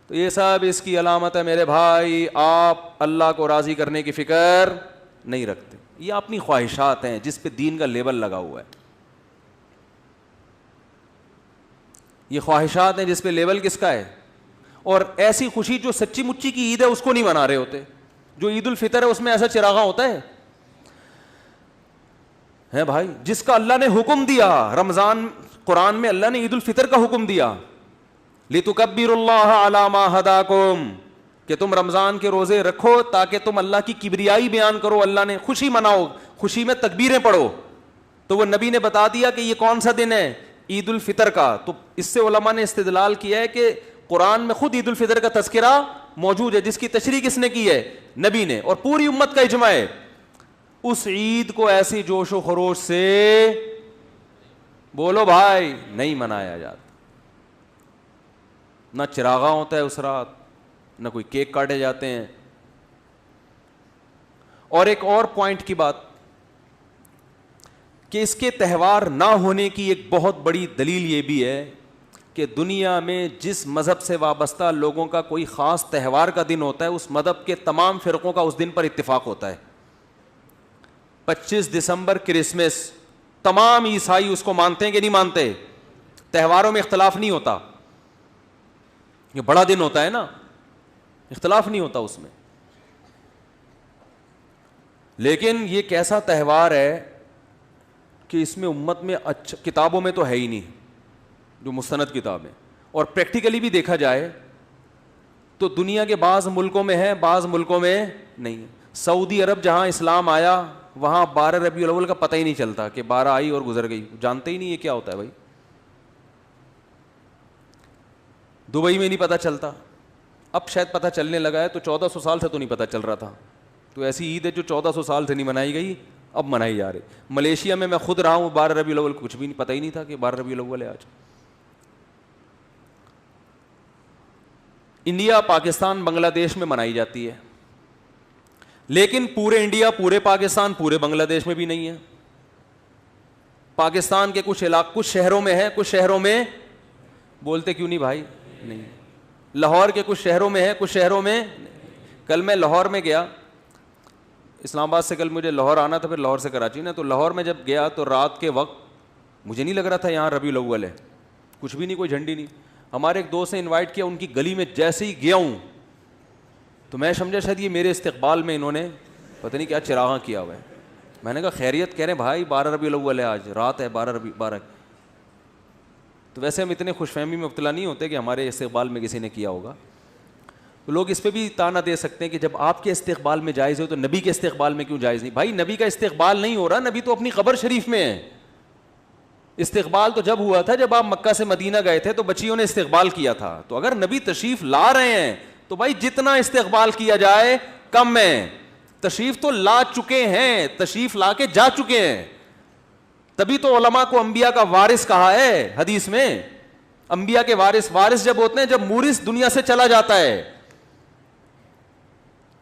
تو یہ سب اس کی علامت ہے میرے بھائی، آپ اللہ کو راضی کرنے کی فکر نہیں رکھتے. یہ اپنی خواہشات ہیں جس پہ دین کا لیبل لگا ہوا ہے. یہ خواہشات ہیں جس پہ لیبل کس کا ہے. اور ایسی خوشی جو سچی مچی کی عید ہے اس کو نہیں منا رہے ہوتے. جو عید الفطر ہے اس میں ایسا چراغاں ہوتا ہے بھائی، جس کا اللہ نے حکم دیا. رمضان قرآن میں اللہ نے عید الفطر کا حکم دیا، لِتُكَبِّرُوا اللَّهَ عَلَى مَا هَدَاكُمْ، کہ تم رمضان کے روزے رکھو تاکہ تم اللہ کی کبریائی بیان کرو، اللہ نے خوشی مناؤ، خوشی میں تکبیریں پڑھو. تو وہ نبی نے بتا دیا کہ یہ کون سا دن ہے؟ عید الفطر کا. تو اس سے علماء نے استدلال کیا ہے کہ قرآن میں خود عید الفطر کا تذکرہ موجود ہے، جس کی تشریح کس نے کی ہے؟ نبی نے، اور پوری امت کا اجماع ہے. اس عید کو ایسی جوش و خروش سے بولو بھائی نہیں منایا جاتا. نہ چراغاں ہوتا ہے اس رات، نہ کوئی کیک کاٹے جاتے ہیں. اور ایک اور پوائنٹ کی بات کہ اس کے تہوار نہ ہونے کی ایک بہت بڑی دلیل یہ بھی ہے کہ دنیا میں جس مذہب سے وابستہ لوگوں کا کوئی خاص تہوار کا دن ہوتا ہے، اس مذہب کے تمام فرقوں کا اس دن پر اتفاق ہوتا ہے. 25 دسمبر کرسمس، تمام عیسائی اس کو مانتے ہیں کہ نہیں مانتے؟ تہواروں میں اختلاف نہیں ہوتا، یہ بڑا دن ہوتا ہے نا، اختلاف نہیں ہوتا اس میں. لیکن یہ کیسا تہوار ہے کہ اس میں امت میں اچھا، کتابوں میں تو ہے ہی نہیں، جو مستند کتابیں، اور پریکٹیکلی بھی دیکھا جائے تو دنیا کے بعض ملکوں میں ہے، بعض ملکوں میں نہیں ہے. سعودی عرب جہاں اسلام آیا وہاں 12 ربیع الاول کا پتہ ہی نہیں چلتا کہ 12 آئی اور گزر گئی، جانتے ہی نہیں یہ کیا ہوتا ہے بھائی. دبئی میں نہیں پتہ چلتا، اب شاید پتہ چلنے لگا ہے، تو 1400 سال سے تو نہیں پتہ چل رہا تھا. تو ایسی عید ہے جو 1400 سال سے نہیں منائی گئی، اب منائی جا رہی. ملیشیا میں خود رہا ہوں، 12 ربیع الاول کچھ بھی نہیں، پتہ ہی نہیں تھا کہ 12 ربیع الاول ہے آج. انڈیا، پاکستان، بنگلہ دیش میں منائی جاتی ہے، لیکن پورے انڈیا، پورے پاکستان، پورے بنگلہ دیش میں بھی نہیں ہے. پاکستان کے کچھ علاقے، کچھ شہروں میں ہے، کچھ شہروں میں، بولتے کیوں نہیں بھائی؟ نہیں. لاہور کے کچھ شہروں میں ہے، کچھ شہروں میں. کل میں لاہور میں گیا، اسلام آباد سے کل مجھے لاہور آنا تھا، پھر لاہور سے کراچی نا. تو لاہور میں جب گیا تو رات کے وقت مجھے نہیں لگ رہا تھا یہاں ربیع الاول ہے، کچھ بھی نہیں، کوئی جھنڈی نہیں. ہمارے ایک دوست نے انوائٹ کیا، ان کی گلی میں جیسے ہی گیا ہوں تو میں سمجھا شاید یہ میرے استقبال میں انہوں نے پتہ نہیں کیا چراغاں کیا ہوا ہے. میں نے کہا خیریت؟ کہہ رہے بھائی 12 ربیع الاول ہے، آج رات ہے 12. تو ویسے ہم اتنے خوش فہمی میں مبتلا نہیں ہوتے کہ ہمارے استقبال میں کسی نے کیا ہوگا. تو لوگ اس پہ بھی تانا دے سکتے ہیں کہ جب آپ کے استقبال میں جائز ہو تو نبی کے استقبال میں کیوں جائز نہیں؟ بھائی نبی کا استقبال نہیں ہو رہا، نبی تو اپنی قبر شریف میں ہے. استقبال تو جب ہوا تھا جب آپ مکہ سے مدینہ گئے تھے تو بچیوں نے استقبال کیا تھا. تو اگر نبی تشریف لا رہے ہیں تو بھائی جتنا استقبال کیا جائے کم ہے. تشریف تو لا چکے ہیں، تشریف لا کے جا چکے ہیں، تبھی تو علماء کو انبیاء کا وارث کہا ہے حدیث میں. انبیاء کے وارث جب ہوتے ہیں جب مورث دنیا سے چلا جاتا ہے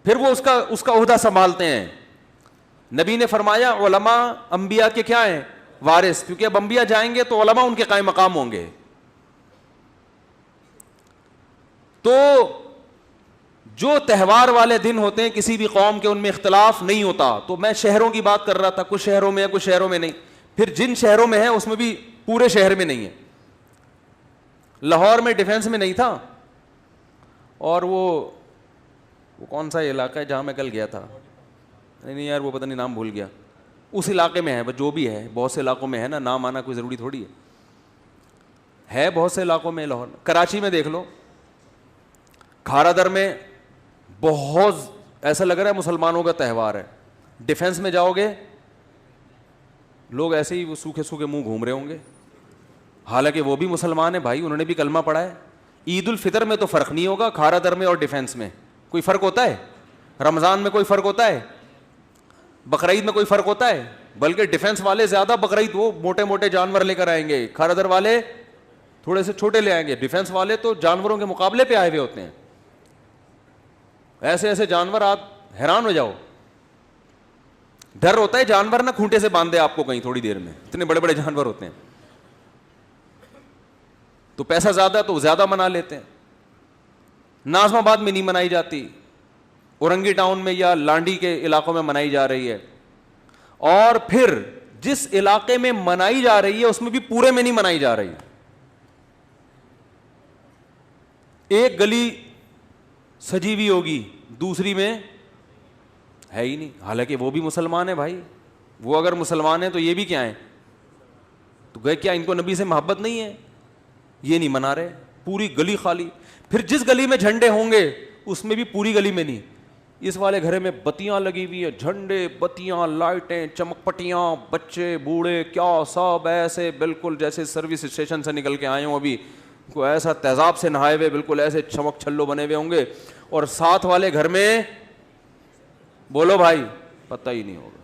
پھر وہ اس کا عہدہ سنبھالتے ہیں. نبی نے فرمایا علماء انبیاء کے کیا ہیں؟ وارث, کیونکہ اب انبیاء جائیں گے تو علماء ان کے قائم مقام ہوں گے. تو جو تہوار والے دن ہوتے ہیں کسی بھی قوم کے, ان میں اختلاف نہیں ہوتا. تو میں شہروں کی بات کر رہا تھا, کچھ شہروں میں ہے کچھ شہروں میں نہیں. پھر جن شہروں میں ہے اس میں بھی پورے شہر میں نہیں ہے. لاہور میں ڈیفینس میں نہیں تھا, اور وہ کون سا علاقہ ہے جہاں میں کل گیا تھا, نہیں یار وہ پتہ نہیں نام بھول گیا, اس علاقے میں ہے. جو بھی ہے بہت سے علاقوں میں ہے نا, نام آنا کوئی ضروری تھوڑی ہے بہت سے علاقوں میں. لاہور, کراچی میں دیکھ لو, کھارا در میں بہت ایسا لگ رہا ہے مسلمانوں کا تہوار ہے. ڈیفینس میں جاؤ گے لوگ ایسے ہی وہ سوکھے سوکھے منہ گھوم رہے ہوں گے, حالانکہ وہ بھی مسلمان ہیں بھائی, انہوں نے بھی کلمہ پڑھا ہے. عید الفطر میں تو فرق نہیں ہوگا, کھارا در میں اور ڈیفینس میں کوئی فرق ہوتا ہے؟ رمضان میں کوئی فرق ہوتا ہے؟ بقرعید میں کوئی فرق ہوتا ہے؟ بلکہ ڈیفینس والے زیادہ بقرعید وہ موٹے موٹے جانور لے کر آئیں گے, کھارا در والے تھوڑے سے چھوٹے لے آئیں گے. ڈیفینس والے تو جانوروں کے مقابلے پہ آئے ہوئے ہوتے ہیں, ایسے ایسے جانور آپ حیران ہو جاؤ. ڈر ہوتا ہے جانور نہ کھونٹے سے باندھے آپ کو کہیں تھوڑی دیر میں, اتنے بڑے بڑے جانور ہوتے ہیں. تو پیسہ زیادہ تو زیادہ منا لیتے ہیں. ناظم آباد میں نہیں منائی جاتی, اورنگی ٹاؤن میں یا لانڈی کے علاقوں میں منائی جا رہی ہے. اور پھر جس علاقے میں منائی جا رہی ہے اس میں بھی پورے میں نہیں منائی جا رہی. ایک گلی سجی ہوئی ہوگی, دوسری میں ہے ہی نہیں, حالانکہ وہ بھی مسلمان ہیں بھائی. وہ اگر مسلمان ہیں تو یہ بھی کیا ہیں, تو گئے کیا ان کو نبی سے محبت نہیں ہے؟ یہ نہیں منا رہے, پوری گلی خالی. پھر جس گلی میں جھنڈے ہوں گے اس میں بھی پوری گلی میں نہیں. اس والے گھر میں بتیاں لگی ہوئی ہیں, جھنڈے, بتیاں, لائٹیں, چمک پٹیاں, بچے بوڑھے کیا سب ایسے بالکل جیسے سروس اسٹیشن سے نکل کے آئے ہوں, ابھی کو ایسا تیزاب سے نہائے ہوئے, بالکل ایسے چمک چھلو بنے ہوئے ہوں گے. اور ساتھ والے گھر میں بولو بھائی پتہ ہی نہیں ہوگا.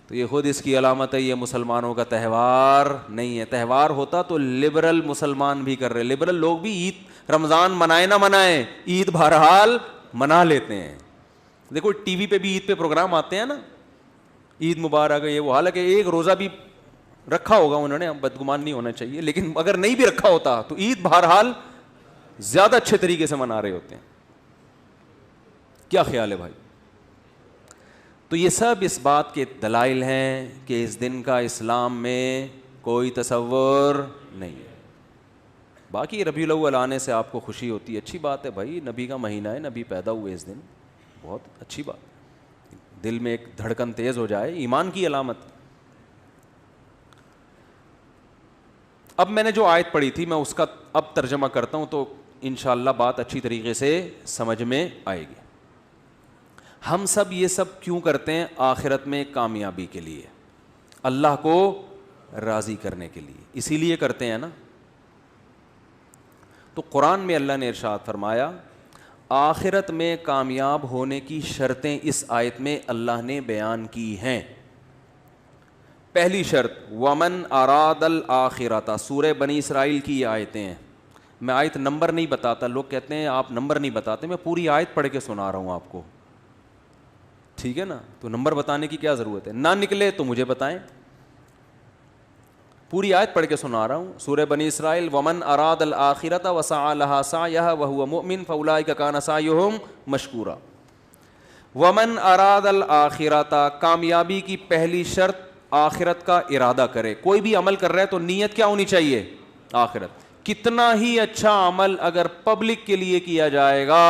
تو یہ خود اس کی علامت ہے, یہ مسلمانوں کا تہوار نہیں ہے. تہوار ہوتا تو لبرل مسلمان بھی کر رہے, لبرل لوگ بھی عید رمضان منائے نہ منائے, عید بہرحال منا لیتے ہیں. دیکھو ٹی وی پہ بھی عید پہ پروگرام آتے ہیں نا, عید مبارک یہ وہ, حالانکہ ایک روزہ بھی رکھا ہوگا انہوں نے, بدگمان نہیں ہونا چاہیے, لیکن اگر نہیں بھی رکھا ہوتا تو عید بہرحال زیادہ اچھے طریقے سے منا رہے ہوتے ہیں. کیا خیال ہے بھائی؟ تو یہ سب اس بات کے دلائل ہیں کہ اس دن کا اسلام میں کوئی تصور نہیں ہے. باقی ربیع الاول آنے سے آپ کو خوشی ہوتی ہے, اچھی بات ہے بھائی, نبی کا مہینہ ہے, نبی پیدا ہوئے اس دن, بہت اچھی بات. دل میں ایک دھڑکن تیز ہو جائے, ایمان کی علامت. اب میں نے جو آیت پڑھی تھی میں اس کا اب ترجمہ کرتا ہوں تو انشاءاللہ بات اچھی طریقے سے سمجھ میں آئے گی. ہم سب یہ سب کیوں کرتے ہیں؟ آخرت میں کامیابی کے لیے, اللہ کو راضی کرنے کے لیے, اسی لیے کرتے ہیں نا. تو قرآن میں اللہ نے ارشاد فرمایا, آخرت میں کامیاب ہونے کی شرطیں اس آیت میں اللہ نے بیان کی ہیں. پہلی شرط ومن اراد الآخرۃ, سورہ بنی اسرائیل کی یہ آیتیں ہیں. میں آیت نمبر نہیں بتاتا, لوگ کہتے ہیں آپ نمبر نہیں بتاتے, میں پوری آیت پڑھ کے سنا رہا ہوں آپ کو, ٹھیک ہے نا. تو نمبر بتانے کی کیا ضرورت ہے, نہ نکلے تو مجھے بتائیں. پوری آیت پڑھ کے سنا رہا ہوں. سورہ بنی اسرائیل, ومن اراد الآخرۃ وسعى لها سعیها وهو مؤمن فاولئک کان سعیهم مشکورا. ومن اراد الآخرۃ, کامیابی کی پہلی شرط آخرت کا ارادہ کرے. کوئی بھی عمل کر رہا ہے تو نیت کیا ہونی چاہیے؟ آخرت. کتنا ہی اچھا عمل اگر پبلک کے لیے کیا جائے گا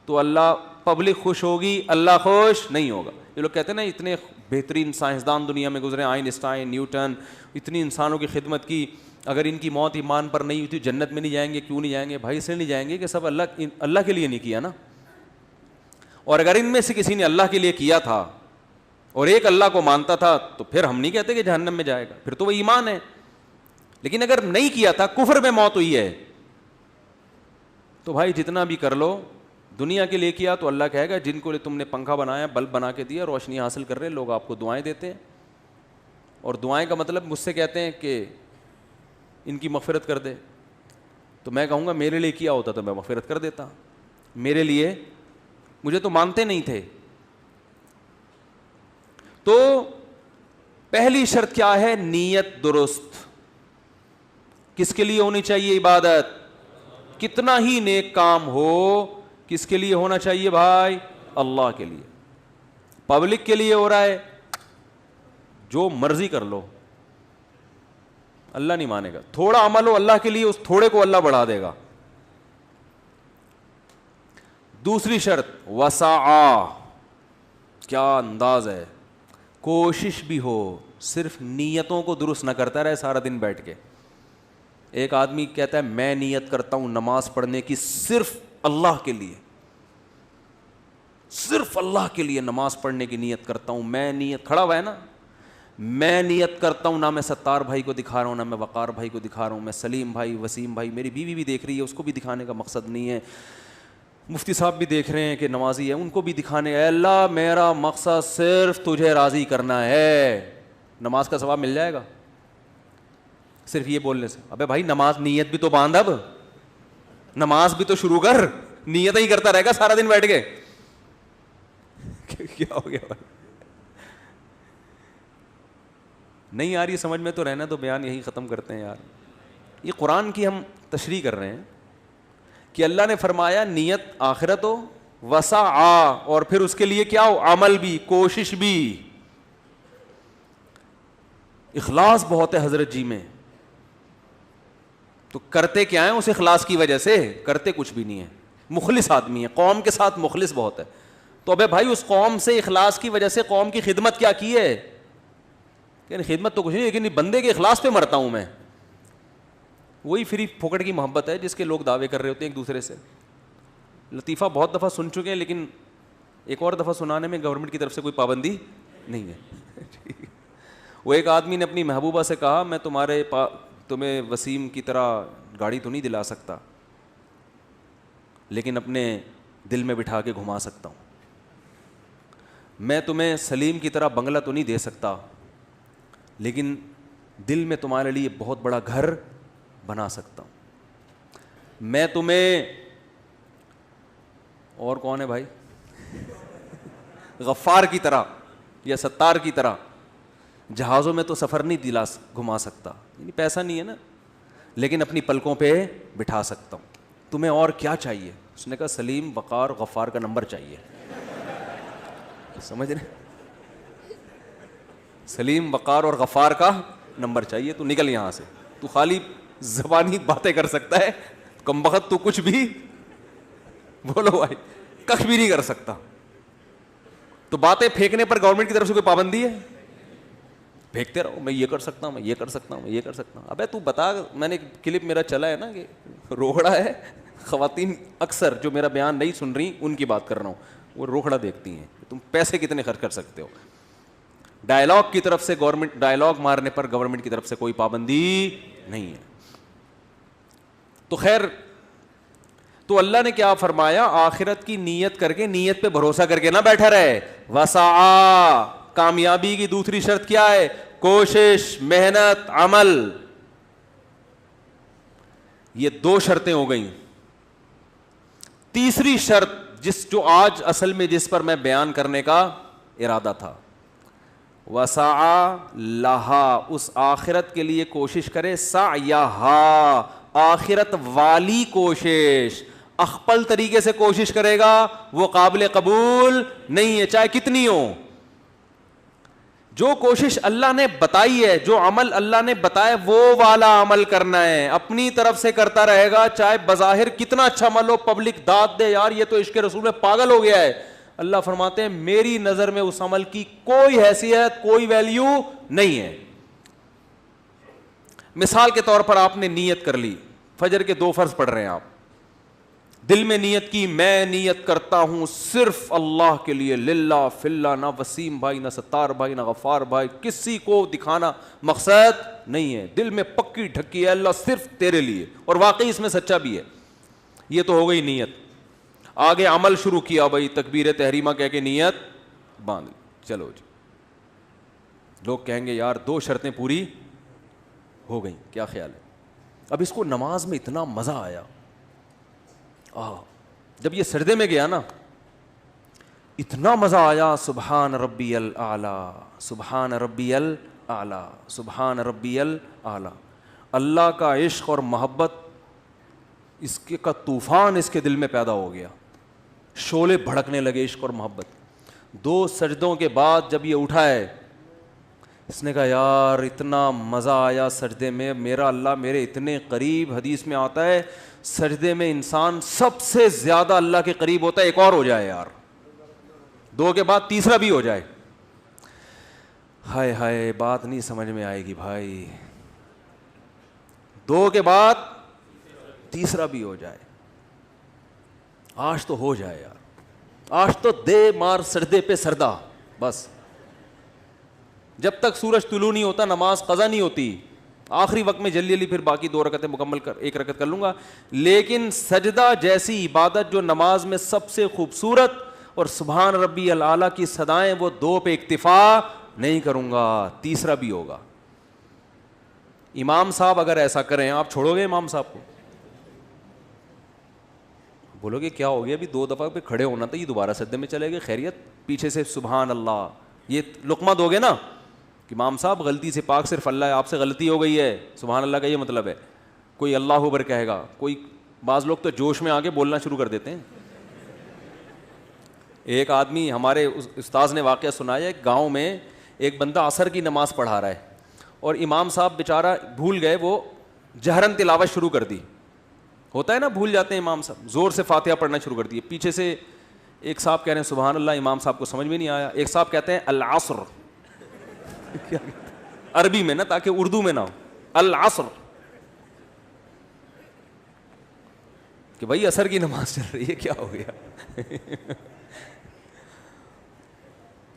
تو اللہ پبلک خوش ہوگی, اللہ خوش نہیں ہوگا. یہ لوگ کہتے ہیں نا اتنے بہترین سائنسدان دنیا میں گزرے, آئنسٹائن, نیوٹن, اتنی انسانوں کی خدمت کی, اگر ان کی موت ایمان پر نہیں ہوئی تو جنت میں نہیں جائیں گے. کیوں نہیں جائیں گے بھائی؟ اس لیے نہیں جائیں گے کہ سب اللہ کے لیے نہیں کیا نا. اور اگر ان میں سے کسی نے اللہ کے لیے کیا تھا اور ایک اللہ کو مانتا تھا تو پھر ہم نہیں کہتے کہ جہنم میں جائے گا, پھر تو وہ ایمان ہے. لیکن اگر نہیں کیا تھا, کفر میں موت ہوئی ہے, تو بھائی جتنا بھی کر لو, دنیا کے لیے کیا تو اللہ کہے گا جن کو تم نے پنکھا بنایا, بلب بنا کے دیا, روشنی حاصل کر رہے لوگ, آپ کو دعائیں دیتے ہیں. اور دعائیں کا مطلب مجھ سے کہتے ہیں کہ ان کی مغفرت کر دے, تو میں کہوں گا میرے لیے کیا ہوتا تو میں مغفرت کر دیتا. میرے لیے, مجھے تو مانتے نہیں تھے. تو پہلی شرط کیا ہے؟ نیت درست. کس کے لیے ہونی چاہیے عبادت؟ کتنا ہی نیک کام ہو کس کے لیے ہونا چاہیے بھائی؟ اللہ کے لیے. پبلک کے لیے ہو رہا ہے جو مرضی کر لو, اللہ نہیں مانے گا. تھوڑا عمل ہو اللہ کے لیے, اس تھوڑے کو اللہ بڑھا دے گا. دوسری شرط وسعہ, کیا انداز ہے, کوشش بھی ہو, صرف نیتوں کو درست نہ کرتا رہے سارا دن بیٹھ کے. ایک آدمی کہتا ہے میں نیت کرتا ہوں نماز پڑھنے کی صرف اللہ کے لیے, صرف اللہ کے لیے نماز پڑھنے کی نیت کرتا ہوں, میں نیت کھڑا ہوا ہے نا, میں نیت کرتا ہوں, نہ میں ستار بھائی کو دکھا رہا ہوں, نہ میں وقار بھائی کو دکھا رہا ہوں, میں سلیم بھائی, وسیم بھائی, میری بیوی بھی دیکھ رہی ہے, اس کو بھی دکھانے کا مقصد نہیں ہے, مفتی صاحب بھی دیکھ رہے ہیں کہ نمازی ہے, ان کو بھی دکھانے, اے اللہ میرا مقصد صرف تجھے راضی کرنا ہے. نماز کا ثواب مل جائے گا صرف یہ بولنے سے؟ ابے بھائی نماز نیت بھی تو باندھ, اب نماز بھی تو شروع کر, نیت ہی کرتا رہے گا سارا دن بیٹھ کے, کیا ہو گیا بھائی؟ نہیں آ رہی سمجھ میں تو رہنا تو بیان یہی ختم کرتے ہیں یار. یہ قرآن کی ہم تشریح کر رہے ہیں کہ اللہ نے فرمایا نیت آخرت ہو, وسعہ, اور پھر اس کے لیے کیا ہو, عمل بھی, کوشش بھی. اخلاص بہت ہے حضرت جی میں, تو کرتے کیا ہیں اس اخلاص کی وجہ سے؟ کرتے کچھ بھی نہیں ہے, مخلص آدمی ہے, قوم کے ساتھ مخلص بہت ہے. تو ابے بھائی اس قوم سے اخلاص کی وجہ سے قوم کی خدمت کیا کی ہے؟ کہ خدمت تو کچھ نہیں, لیکن بندے کے اخلاص پہ مرتا ہوں میں. وہی فری پھوکٹ کی محبت ہے جس کے لوگ دعوے کر رہے ہوتے ہیں ایک دوسرے سے. لطیفہ بہت دفعہ سن چکے ہیں, لیکن ایک اور دفعہ سنانے میں گورنمنٹ کی طرف سے کوئی پابندی نہیں ہے. وہ ایک آدمی نے اپنی محبوبہ سے کہا میں تمہیں وسیم کی طرح گاڑی تو نہیں دلا سکتا, لیکن اپنے دل میں بٹھا کے گھما سکتا ہوں. میں تمہیں سلیم کی طرح بنگلہ تو نہیں دے سکتا, لیکن دل میں تمہارے لیے بہت بڑا گھر بنا سکتا ہوں. میں تمہیں, اور کون ہے بھائی, غفار کی طرح یا ستار کی طرح جہازوں میں تو سفر نہیں گھما سکتا, یعنی پیسہ نہیں ہے نا, لیکن اپنی پلکوں پہ بٹھا سکتا ہوں. تمہیں اور کیا چاہیے؟ اس نے کہا سلیم, وقار, غفار کا نمبر چاہیے. سمجھ رہے, سلیم, وقار اور غفار کا نمبر چاہیے. تو نکل یہاں سے, تو خالی زبانی باتیں کر سکتا ہے, کم بخت تو کچھ بھی بولو بھائی, کچھ بھی نہیں کر سکتا. تو باتیں پھینکنے پر گورنمنٹ کی طرف سے کوئی پابندی ہے؟ پھینکتے رہو, میں یہ کر سکتا ہوں, میں یہ کر سکتا ہوں, میں یہ کر سکتا ہوں. ابے تو بتا, میں نے کلپ میرا چلا ہے نا کہ روکڑا ہے, خواتین اکثر جو میرا بیان نہیں سن رہی ان کی بات کر رہا ہوں, وہ روکڑا دیکھتی ہیں تم پیسے کتنے خرچ کر سکتے ہو. ڈائلاگ کی طرف سے گورنمنٹ, ڈائلاگ مارنے پر گورنمنٹ کی طرف سے کوئی پابندی نہیں ہے. تو خیر, تو اللہ نے کیا فرمایا, آخرت کی نیت کر کے, نیت پہ بھروسہ کر کے نہ بیٹھا رہے. وسعہ, کامیابی کی دوسری شرط کیا ہے؟ کوشش, محنت, عمل. یہ دو شرطیں ہو گئیں. تیسری شرط جو آج اصل میں جس پر میں بیان کرنے کا ارادہ تھا, وسعہ لہا, اس آخرت کے لیے کوشش کرے, سعیہا, آخرت والی کوشش. اخپل طریقے سے کوشش کرے گا وہ قابل قبول نہیں ہے, چاہے کتنی ہو. جو کوشش اللہ نے بتائی ہے, جو عمل اللہ نے بتایا, وہ والا عمل کرنا ہے. اپنی طرف سے کرتا رہے گا, چاہے بظاہر کتنا اچھا عمل ہو, پبلک داد دے یار یہ تو عشق رسول میں پاگل ہو گیا ہے. اللہ فرماتے ہیں میری نظر میں اس عمل کی کوئی حیثیت, کوئی ویلیو نہیں ہے. مثال کے طور پر آپ نے نیت کر لی, فجر کے 2 فرض پڑھ رہے ہیں آپ, دل میں نیت کی میں نیت کرتا ہوں صرف اللہ کے لیے, للہ فی اللہ, نہ وسیم بھائی, نہ ستار بھائی, نہ غفار بھائی, کسی کو دکھانا مقصد نہیں ہے. دل میں پکی ڈھکی ہے, اللہ صرف تیرے لیے, اور واقعی اس میں سچا بھی ہے. یہ تو ہو گئی نیت. آگے عمل شروع کیا بھائی, تکبیر تحریمہ کہہ کے نیت باندھ لی, چلو جی. لوگ کہیں گے یار 2 شرطیں پوری ہو گئیں, کیا خیال ہے؟ اب اس کو نماز میں اتنا مزہ آیا, جب یہ سجدے میں گیا نا, اتنا مزہ آیا, سبحان ربی الاعلی, سبحان ربی اعلیٰ، سبحان ربی الاعلیٰ. اللہ کا عشق اور محبت اس کے کا طوفان اس کے دل میں پیدا ہو گیا، شعلے بھڑکنے لگے عشق اور محبت. 2 سجدوں کے بعد جب یہ اٹھا ہے، اس نے کہا یار اتنا مزہ آیا سجدے میں، میرا اللہ میرے اتنے قریب. حدیث میں آتا ہے سجدے میں انسان سب سے زیادہ اللہ کے قریب ہوتا ہے. ایک اور ہو جائے یار، 2 کے بعد تیسرا بھی ہو جائے. ہائے ہائے بات نہیں سمجھ میں آئے گی بھائی. 2 کے بعد تیسرا بھی ہو جائے. آج تو ہو جائے یار، آج تو دے مار سردے پہ سردا. بس جب تک سورج طلوع نہیں ہوتا نماز قضا نہیں ہوتی. آخری وقت میں جلدی جلدی پھر باقی 2 رکعتیں مکمل کر 1 رکعت کر لوں گا. لیکن سجدہ جیسی عبادت جو نماز میں سب سے خوبصورت اور سبحان ربی الاعلیٰ کی صدائیں، وہ 2 پہ اکتفا نہیں کروں گا، تیسرا بھی ہوگا. امام صاحب اگر ایسا کریں، آپ چھوڑو گے امام صاحب کو؟ بولو گے کیا ہو گیا، ابھی 2 دفعہ پہ کھڑے ہونا تھا، یہ دوبارہ سجدے میں چلے گئے، خیریت؟ پیچھے سے سبحان اللہ یہ لقمہ دو گے نا کہ امام صاحب غلطی سے، پاک صرف اللہ ہے، آپ سے غلطی ہو گئی ہے، سبحان اللہ کا یہ مطلب ہے. کوئی اللہ اکبر کہے گا، کوئی بعض لوگ تو جوش میں آ کے بولنا شروع کر دیتے ہیں. ایک آدمی، ہمارے استاذ نے واقعہ سنایا، ایک گاؤں میں ایک بندہ عصر کی نماز پڑھا رہا ہے اور امام صاحب بیچارہ بھول گئے، وہ جہرن تلاوت شروع کر دی. ہوتا ہے نا بھول جاتے ہیں امام صاحب، زور سے فاتحہ پڑھنا شروع کر دی. پیچھے سے ایک صاحب کہہ رہے ہیں سبحان اللہ، امام صاحب کو سمجھ میں نہیں آیا. ایک صاحب کہتے ہیں العصر عربی میں نا، تاکہ اردو میں نہ ہو، العصر، کہ بھائی عصر کی نماز چل رہی ہے، کیا ہو گیا؟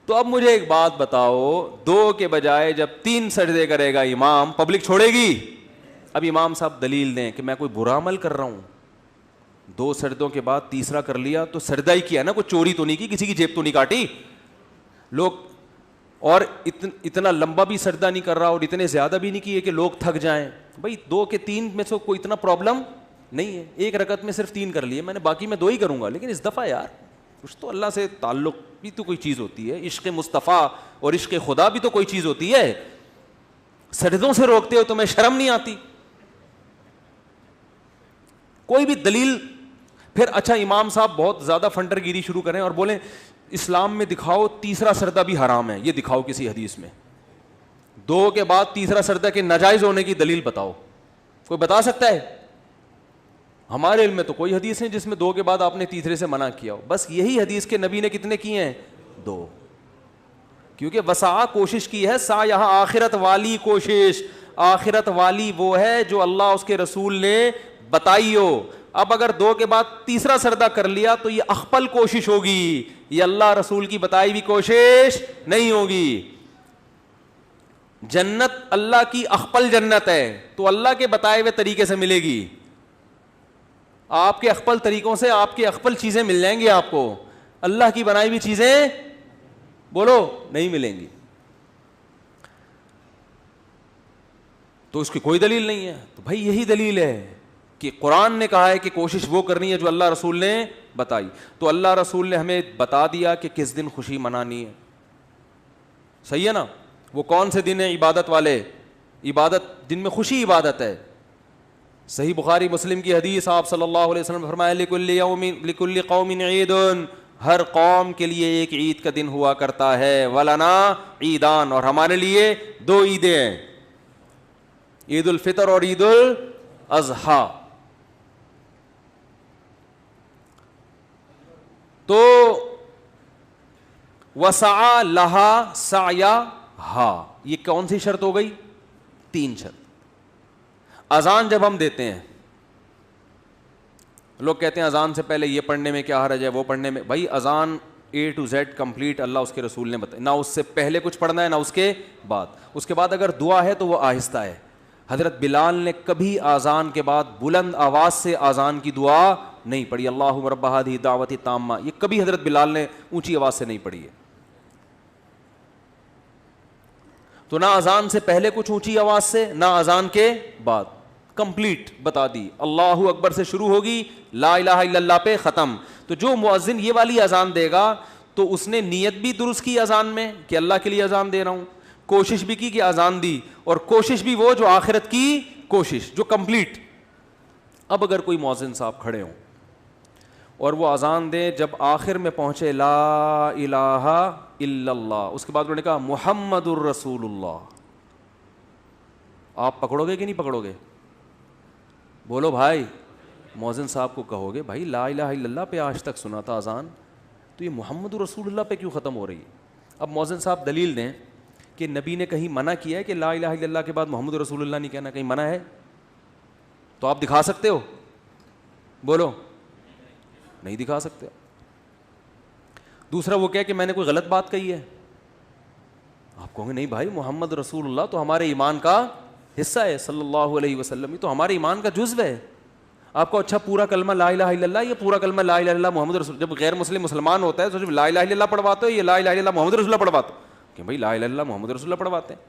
تو اب مجھے ایک بات بتاؤ، 2 کے بجائے جب 3 سجدے کرے گا امام، پبلک چھوڑے گی؟ اب امام صاحب دلیل دیں کہ میں کوئی برا عمل کر رہا ہوں. 2 سجدوں کے بعد تیسرا کر لیا تو سجدہ ہی کیا نا، کوئی چوری تو نہیں کی، کسی کی جیب تو نہیں کاٹی. لوگ اور اتنا لمبا بھی سجدہ نہیں کر رہا اور اتنے زیادہ بھی نہیں کیے کہ لوگ تھک جائیں. بھائی 2 کے 3 میں سے کوئی اتنا پرابلم نہیں ہے. 1 رکعت میں صرف 3 کر لیے میں نے، باقی میں 2 ہی کروں گا. لیکن اس دفعہ یار کچھ تو اللہ سے تعلق بھی تو کوئی چیز ہوتی ہے، عشق مصطفیٰ اور عشق خدا بھی تو کوئی چیز ہوتی ہے. سجدوں سے روکتے ہو، تمہیں شرم نہیں آتی؟ کوئی بھی دلیل. پھر اچھا امام صاحب بہت زیادہ فنڈر گیری شروع کریں اور بولیں اسلام میں دکھاؤ تیسرا سجدہ بھی حرام ہے، یہ دکھاؤ کسی حدیث میں. 2 کے بعد تیسرا سجدہ کے ناجائز ہونے کی دلیل بتاؤ. کوئی بتا سکتا ہے؟ ہمارے علم میں تو کوئی حدیث نہیں جس میں 2 کے بعد آپ نے تیسرے سے منع کیا ہو. بس یہی حدیث کے نبی نے کتنے کیے ہیں؟ 2. کیونکہ وسع کوشش کی ہے، سا یہاں آخرت والی کوشش. آخرت والی وہ ہے جو اللہ اس کے رسول نے بتائی ہو. اب اگر 2 کے بعد تیسرا سجدہ کر لیا تو یہ اخپل کوشش ہوگی، یہ اللہ رسول کی بتائی ہوئی کوشش نہیں ہوگی. جنت اللہ کی اخپل جنت ہے تو اللہ کے بتائے ہوئے طریقے سے ملے گی. آپ کے اخپل طریقوں سے آپ کے اخپل چیزیں مل جائیں گی آپ کو، اللہ کی بنائی ہوئی چیزیں بولو نہیں ملیں گی. تو اس کی کوئی دلیل نہیں ہے. تو بھائی یہی دلیل ہے کہ قرآن نے کہا ہے کہ کوشش وہ کرنی ہے جو اللہ رسول نے بتائی. تو اللہ رسول نے ہمیں بتا دیا کہ کس دن خوشی منانی ہے. صحیح ہے نا؟ وہ کون سے دن ہیں عبادت والے؟ عبادت جن میں خوشی عبادت ہے. صحیح بخاری مسلم کی حدیث، آپ صلی اللہ علیہ وسلم نے فرمایا لکل قوم عید، ہر قوم کے لیے ایک عید کا دن ہوا کرتا ہے. ولنا عیدان، اور ہمارے لیے 2 عیدیں ہیں، عید الفطر اور عید الاضحیٰ. تو وسع لہا سعیہا، یہ کون سی شرط ہو گئی؟ 3 شرط. اذان جب ہم دیتے ہیں، لوگ کہتے ہیں اذان سے پہلے یہ پڑھنے میں کیا حرج ہے، وہ پڑھنے میں. بھائی اذان A to Z کمپلیٹ اللہ اس کے رسول نے بتایا، نہ اس سے پہلے کچھ پڑھنا ہے نہ اس کے بعد. اس کے بعد اگر دعا ہے تو وہ آہستہ ہے. حضرت بلال نے کبھی اذان کے بعد بلند آواز سے اذان کی دعا نہیں پڑھی، اللہم رب ہذہ الدعوۃ التامہ، یہ کبھی حضرت بلال نے اونچی آواز سے نہیں پڑھی ہے. تو نہ اذان سے پہلے کچھ اونچی آواز سے، نہ اذان کے بعد، کمپلیٹ بتا دی. اللہ اکبر سے شروع ہوگی، لا الہ الا اللہ پہ ختم. تو جو مؤذن یہ والی اذان دے گا تو اس نے نیت بھی درست کی اذان میں کہ اللہ کے لیے اذان دے رہا ہوں، کوشش بھی کی کہ اذان دی, اور کوشش بھی وہ جو آخرت کی کوشش جو کمپلیٹ. اب اگر کوئی مؤذن صاحب کھڑے ہوں اور وہ اذان دیں, جب آخر میں پہنچے لا الہ الا اللہ, اس کے بعد انہوں نے کہا محمد الرسول اللہ, آپ پکڑو گے کہ نہیں پکڑو گے؟ بولو بھائی. مؤذن صاحب کو کہو گے بھائی لا الہ الا اللہ پہ آج تک سنا تھا اذان, تو یہ محمد رسول اللہ پہ کیوں ختم ہو رہی ہے؟ اب مؤذن صاحب دلیل دیں کہ نبی نے کہیں منع کیا ہے کہ لا الہ الا اللہ کے بعد محمد رسول اللہ نہیں کہنا, کہیں منع ہے؟ تو آپ دکھا سکتے ہو؟ بولو, نہیں دکھا سکتے. دوسرا وہ کہے کہ میں نے کوئی غلط بات کہی ہے, آپ کہو گے نہیں بھائی محمد رسول اللہ تو ہمارے ایمان کا حصہ ہے, صلی اللہ علیہ وسلم, یہ تو ہمارے ایمان کا جزو ہے. آپ کو اچھا پورا کلمہ لا الہ الا اللہ, یہ پورا کلمہ لا الہ الا اللہ محمد رسول, جب غیر مسلم مسلمان ہوتا ہے تو صرف لا الہ الا اللہ پڑھواتے ہو, یہ لا الہ الا اللہ محمد رسول اللہ پڑھواتے ہو کہ بھائی لا الہ الا اللہ محمد رسول اللہ پڑھواتے ہیں.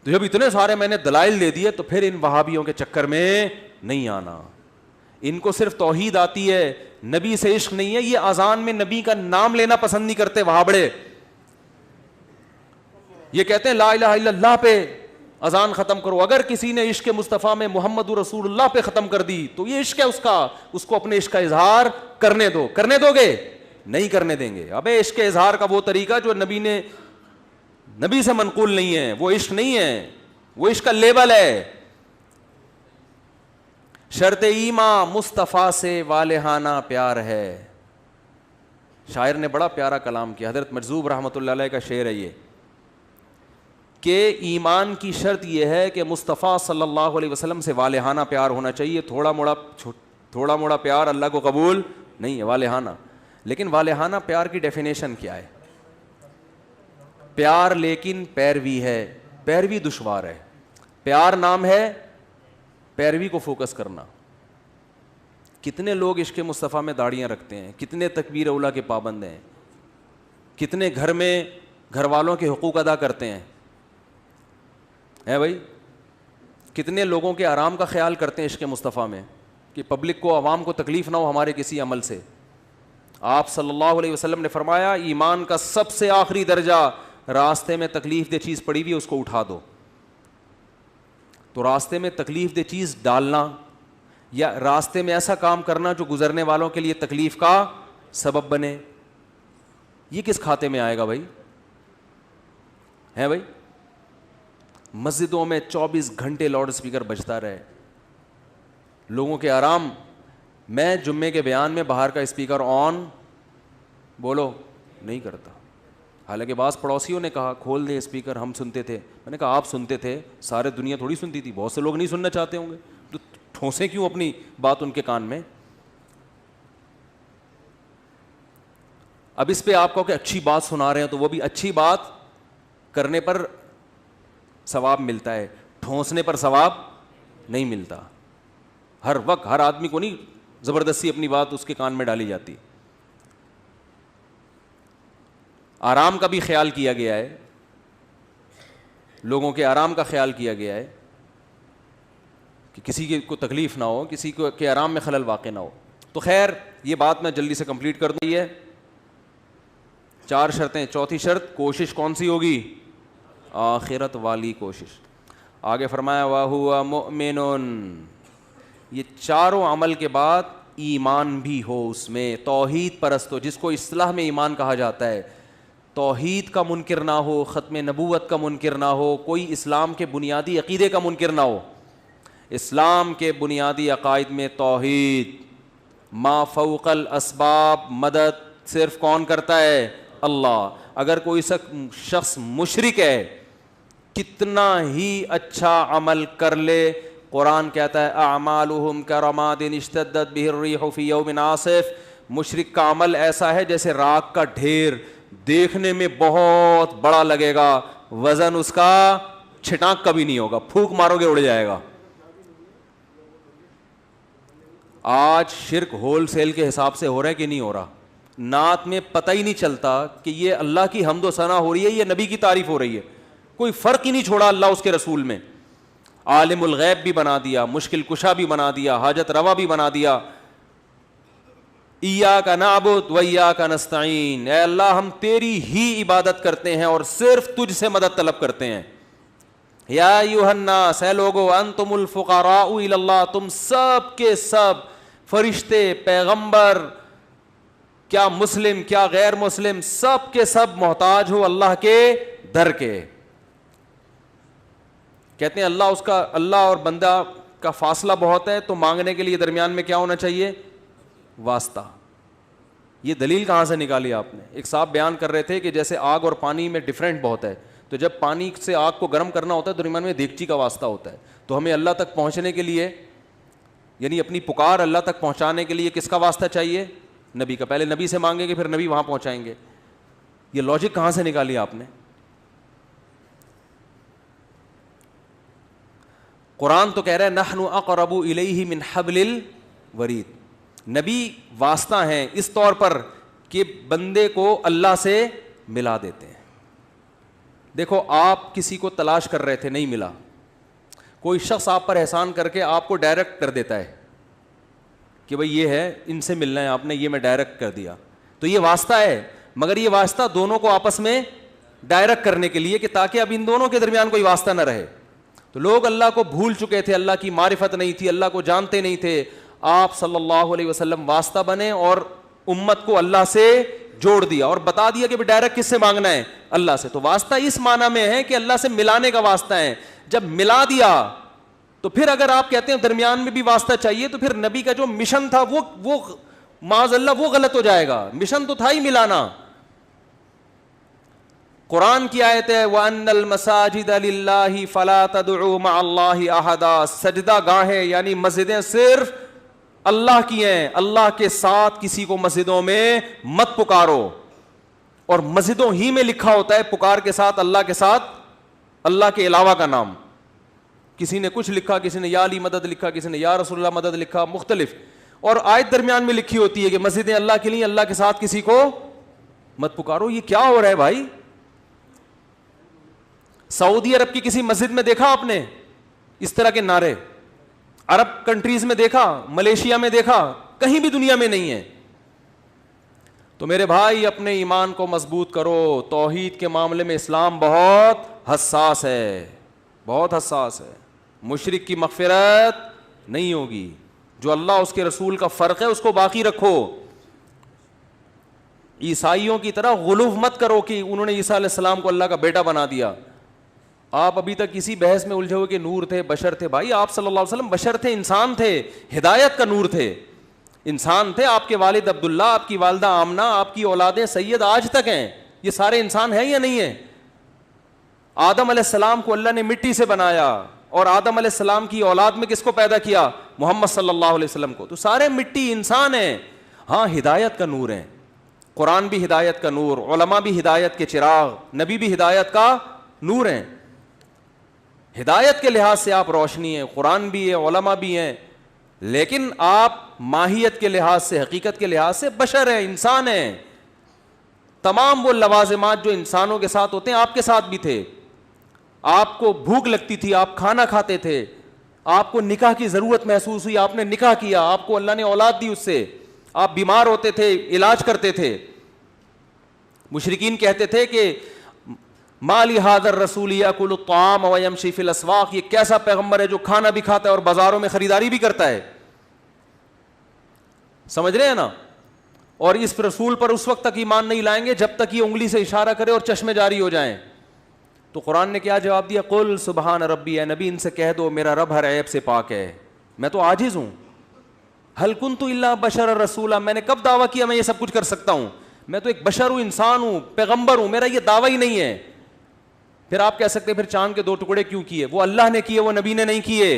تو جب اتنے سارے میں نے دلائل دے دیے تو پھر ان وہابیوں کے چکر میں نہیں آنا. ان کو صرف توحید آتی ہے, نبی سے عشق نہیں ہے. یہ اذان میں نبی کا نام لینا پسند نہیں کرتے وہابڑے, یہ کہتے ہیں لا الہ الا اللہ پہ اذان ختم کرو. اگر کسی نے عشق مصطفیٰ میں محمد رسول اللہ پہ ختم کر دی تو یہ عشق ہے اس کا, اس کو اپنے عشق کا اظہار کرنے دو. کرنے دو گے؟ نہیں کرنے دیں گے. ابے عشق کے اظہار کا وہ طریقہ جو نبی سے منقول نہیں ہے, وہ عشق نہیں ہے, وہ عشق کا لیبل ہے. شرط ایمان مصطفیٰ سے والہانہ پیار ہے. شاعر نے بڑا پیارا کلام کیا, حضرت مجذوب رحمۃ اللہ علیہ کا شعر ہے یہ, کہ ایمان کی شرط یہ ہے کہ مصطفیٰ صلی اللہ علیہ وسلم سے والہانہ پیار ہونا چاہیے. تھوڑا موڑا پیار اللہ کو قبول نہیں ہے, والہانہ. لیکن والہانہ پیار کی ڈیفینیشن کیا ہے؟ پیار لیکن پیروی ہے, پیروی دشوار ہے. پیار نام ہے, پیروی کو فوکس کرنا. کتنے لوگ عشق مصطفیٰ میں داڑیاں رکھتے ہیں, کتنے تکبیر اولیٰ کے پابند ہیں, کتنے گھر میں گھر والوں کے حقوق ادا کرتے ہیں بھائی, کتنے لوگوں کے آرام کا خیال کرتے ہیں عشق مصطفیٰ میں, کہ پبلک کو, عوام کو تکلیف نہ ہو ہمارے کسی عمل سے. آپ صلی اللہ علیہ وسلم نے فرمایا ایمان کا سب سے آخری درجہ, راستے میں تکلیف دہ چیز پڑی ہوئی اس کو اٹھا دو. تو راستے میں تکلیف دہ چیز ڈالنا یا راستے میں ایسا کام کرنا جو گزرنے والوں کے لیے تکلیف کا سبب بنے, یہ کس کھاتے میں آئے گا بھائی؟ ہے بھائی, مسجدوں میں 24 گھنٹے لاؤڈ اسپیکر بجتا رہے, لوگوں کے آرام. میں جمعے کے بیان میں باہر کا اسپیکر آن بولو نہیں کرتا, حالانکہ بعض پڑوسیوں نے کہا کھول دے اسپیکر, ہم سنتے تھے. میں نے کہا آپ سنتے تھے, سارے دنیا تھوڑی سنتی تھی, بہت سے لوگ نہیں سننا چاہتے ہوں گے, تو ٹھونسیں کیوں اپنی بات ان کے کان میں؟ اب اس پہ آپ کو کہ اچھی بات سنا رہے ہیں, تو وہ بھی اچھی بات کرنے پر ثواب ملتا ہے, ٹھونسنے پر ثواب نہیں ملتا. ہر وقت ہر آدمی کو نہیں زبردستی اپنی بات اس کے کان میں ڈالی جاتی. آرام کا بھی خیال کیا گیا ہے, لوگوں کے آرام کا خیال کیا گیا ہے کہ کسی کو تکلیف نہ ہو, کسی کو کے آرام میں خلل واقع نہ ہو. تو خیر یہ بات میں جلدی سے کمپلیٹ کر دوں. یہ 4 شرطیں. چوتھی شرط کوشش کون سی ہوگی؟ آخرت والی کوشش. آگے فرمایا وَهُوَ مُؤْمِنٌ, یہ چاروں عمل کے بعد ایمان بھی ہو اس میں, توحید پرست ہو, جس کو اصطلاح میں ایمان کہا جاتا ہے. توحید کا منکر نہ ہو, ختم نبوت کا منکر نہ ہو, کوئی اسلام کے بنیادی عقیدے کا منکر نہ ہو. اسلام کے بنیادی عقائد میں توحید, ما فوق الاسباب, مدد صرف کون کرتا ہے؟ اللہ. اگر کوئی شخص مشرک ہے, کتنا ہی اچھا عمل کر لے, قرآن کہتا ہے اعمالہم کرماد اشتدت بہ الریح فی یوم عاصف, مشرک کا عمل ایسا ہے جیسے راکھ کا ڈھیر, دیکھنے میں بہت بڑا لگے گا, وزن اس کا چھٹانک کبھی نہیں ہوگا, پھونک مارو گے اڑ جائے گا. آج شرک ہول سیل کے حساب سے ہو رہا ہے کہ نہیں ہو رہا؟ نعت میں پتہ ہی نہیں چلتا کہ یہ اللہ کی حمد و ثنا ہو رہی ہے, یہ نبی کی تعریف ہو رہی ہے. کوئی فرق ہی نہیں چھوڑا اللہ اس کے رسول میں. عالم الغیب بھی بنا دیا, مشکل کشا بھی بنا دیا, حاجت روا بھی بنا دیا. ایاک نعبد و ایاک نستعین، اے اللہ ہم تیری ہی عبادت کرتے ہیں اور صرف تجھ سے مدد طلب کرتے ہیں. یا ایھا الناس، اے لوگو، انتم الفقراء الی اللہ، تم سب کے سب فرشتے، پیغمبر، کیا مسلم کیا غیر مسلم، سب کے سب محتاج ہو اللہ کے در کے. کہتے ہیں اللہ اور بندہ کا فاصلہ بہت ہے، تو مانگنے کے لیے درمیان میں کیا ہونا چاہیے؟ واسطہ. یہ دلیل کہاں سے نکالی آپ نے؟ ایک صاحب بیان کر رہے تھے کہ جیسے آگ اور پانی میں ڈفرینٹ بہت ہے، تو جب پانی سے آگ کو گرم کرنا ہوتا ہے تو درمیان میں دیگچی کا واسطہ ہوتا ہے. تو ہمیں اللہ تک پہنچنے کے لیے، یعنی اپنی پکار اللہ تک پہنچانے کے لیے کس کا واسطہ چاہیے؟ نبی کا. پہلے نبی سے مانگیں گے، پھر نبی وہاں پہنچائیں گے. یہ لاجک کہاں سے نکالی آپ نے؟ قرآن تو کہہ رہا ہے نحن اقرب الیہ من حبل الورید. نبی واسطہ ہیں اس طور پر کہ بندے کو اللہ سے ملا دیتے ہیں. دیکھو آپ کسی کو تلاش کر رہے تھے، نہیں ملا، کوئی شخص آپ پر احسان کر کے آپ کو ڈائریکٹ کر دیتا ہے کہ بھئی یہ ہے، ان سے ملنا ہے آپ نے، یہ میں ڈائریکٹ کر دیا، تو یہ واسطہ ہے. مگر یہ واسطہ دونوں کو آپس میں ڈائریکٹ کرنے کے لیے کہ تاکہ اب ان دونوں کے درمیان کوئی واسطہ نہ رہے. تو لوگ اللہ کو بھول چکے تھے، اللہ کی معرفت نہیں تھی، اللہ کو جانتے نہیں تھے. آپ صلی اللہ علیہ وسلم واسطہ بنے اور امت کو اللہ سے جوڑ دیا اور بتا دیا کہ ڈائریکٹ کس سے مانگنا ہے؟ اللہ سے. تو واسطہ اس معنی میں ہے کہ اللہ سے ملانے کا واسطہ ہے. جب ملا دیا تو پھر اگر آپ کہتے ہیں درمیان میں بھی واسطہ چاہیے تو پھر نبی کا جو مشن تھا وہ معاذ اللہ وہ غلط ہو جائے گا. مشن تو تھا ہی ملانا. قرآن کی آیت ہے وَأَنَّ الْمَسَاجِدَ لِلَّهِ فَلَا تَدْعُوا مَعَ اللَّهِ أَحَدًا. سجدہ گاہیں یعنی مسجدیں صرف اللہ کی ہیں، اللہ کے ساتھ کسی کو مسجدوں میں مت پکارو. اور مسجدوں ہی میں لکھا ہوتا ہے پکار کے ساتھ اللہ کے علاوہ کا نام. کسی نے کچھ لکھا، کسی نے یا علی مدد لکھا، کسی نے یا رسول اللہ مدد لکھا، مختلف. اور آیت درمیان میں لکھی ہوتی ہے کہ مسجدیں اللہ کے لیے، اللہ کے ساتھ کسی کو مت پکارو. یہ کیا ہو رہا ہے بھائی؟ سعودی عرب کی کسی مسجد میں دیکھا آپ نے اس طرح کے نعرے؟ عرب کنٹریز میں دیکھا؟ ملیشیا میں دیکھا؟ کہیں بھی دنیا میں نہیں ہے. تو میرے بھائی اپنے ایمان کو مضبوط کرو. توحید کے معاملے میں اسلام بہت حساس ہے، بہت حساس ہے. مشرک کی مغفرت نہیں ہوگی. جو اللہ اس کے رسول کا فرق ہے اس کو باقی رکھو. عیسائیوں کی طرح غلو مت کرو کہ انہوں نے عیسیٰ علیہ السلام کو اللہ کا بیٹا بنا دیا. آپ ابھی تک کسی بحث میں الجھے ہوئے کہ نور تھے، بشر تھے. بھائی آپ صلی اللہ علیہ وسلم بشر تھے، انسان تھے، ہدایت کا نور تھے، انسان تھے. آپ کے والد عبداللہ، آپ کی والدہ آمنہ، آپ کی اولادیں سید آج تک ہیں. یہ سارے انسان ہیں یا نہیں ہیں؟ آدم علیہ السلام کو اللہ نے مٹی سے بنایا اور آدم علیہ السلام کی اولاد میں کس کو پیدا کیا؟ محمد صلی اللہ علیہ وسلم کو. تو سارے مٹی انسان ہیں. ہاں ہدایت کا نور ہیں. قرآن بھی ہدایت کا نور، علماء بھی ہدایت کے چراغ، نبی بھی ہدایت کا نور ہیں. ہدایت کے لحاظ سے آپ روشنی ہیں، قرآن بھی ہے، علماء بھی ہیں. لیکن آپ ماہیت کے لحاظ سے، حقیقت کے لحاظ سے بشر ہیں، انسان ہیں. تمام وہ لوازمات جو انسانوں کے ساتھ ہوتے ہیں آپ کے ساتھ بھی تھے. آپ کو بھوک لگتی تھی، آپ کھانا کھاتے تھے. آپ کو نکاح کی ضرورت محسوس ہوئی، آپ نے نکاح کیا. آپ کو اللہ نے اولاد دی اس سے. آپ بیمار ہوتے تھے، علاج کرتے تھے. مشرکین کہتے تھے کہ ما لهذا الرسول یاکل الطعام ویمشی فی الاسواق. یہ کیسا پیغمبر ہے جو کھانا بھی کھاتا ہے اور بازاروں میں خریداری بھی کرتا ہے. سمجھ رہے ہیں نا؟ اور اس رسول پر اس وقت تک ایمان نہیں لائیں گے جب تک یہ انگلی سے اشارہ کرے اور چشمے جاری ہو جائیں. تو قرآن نے کیا جواب دیا؟ قل سبحان ربی. اے نبی ان سے کہہ دو میرا رب ہر عیب سے پاک ہے، میں تو عاجز ہوں. ہل کنت الا بشر رسولا. میں نے کب دعویٰ کیا میں یہ سب کچھ کر سکتا ہوں؟ میں تو ایک بشر ہوں، انسان ہوں، پیغمبر ہوں. میرا یہ دعویٰ ہی نہیں ہے. پھر آپ کہہ سکتے پھر چاند کے 2 ٹکڑے کیوں کیے؟ وہ اللہ نے کیے، وہ نبی نے نہیں کیے.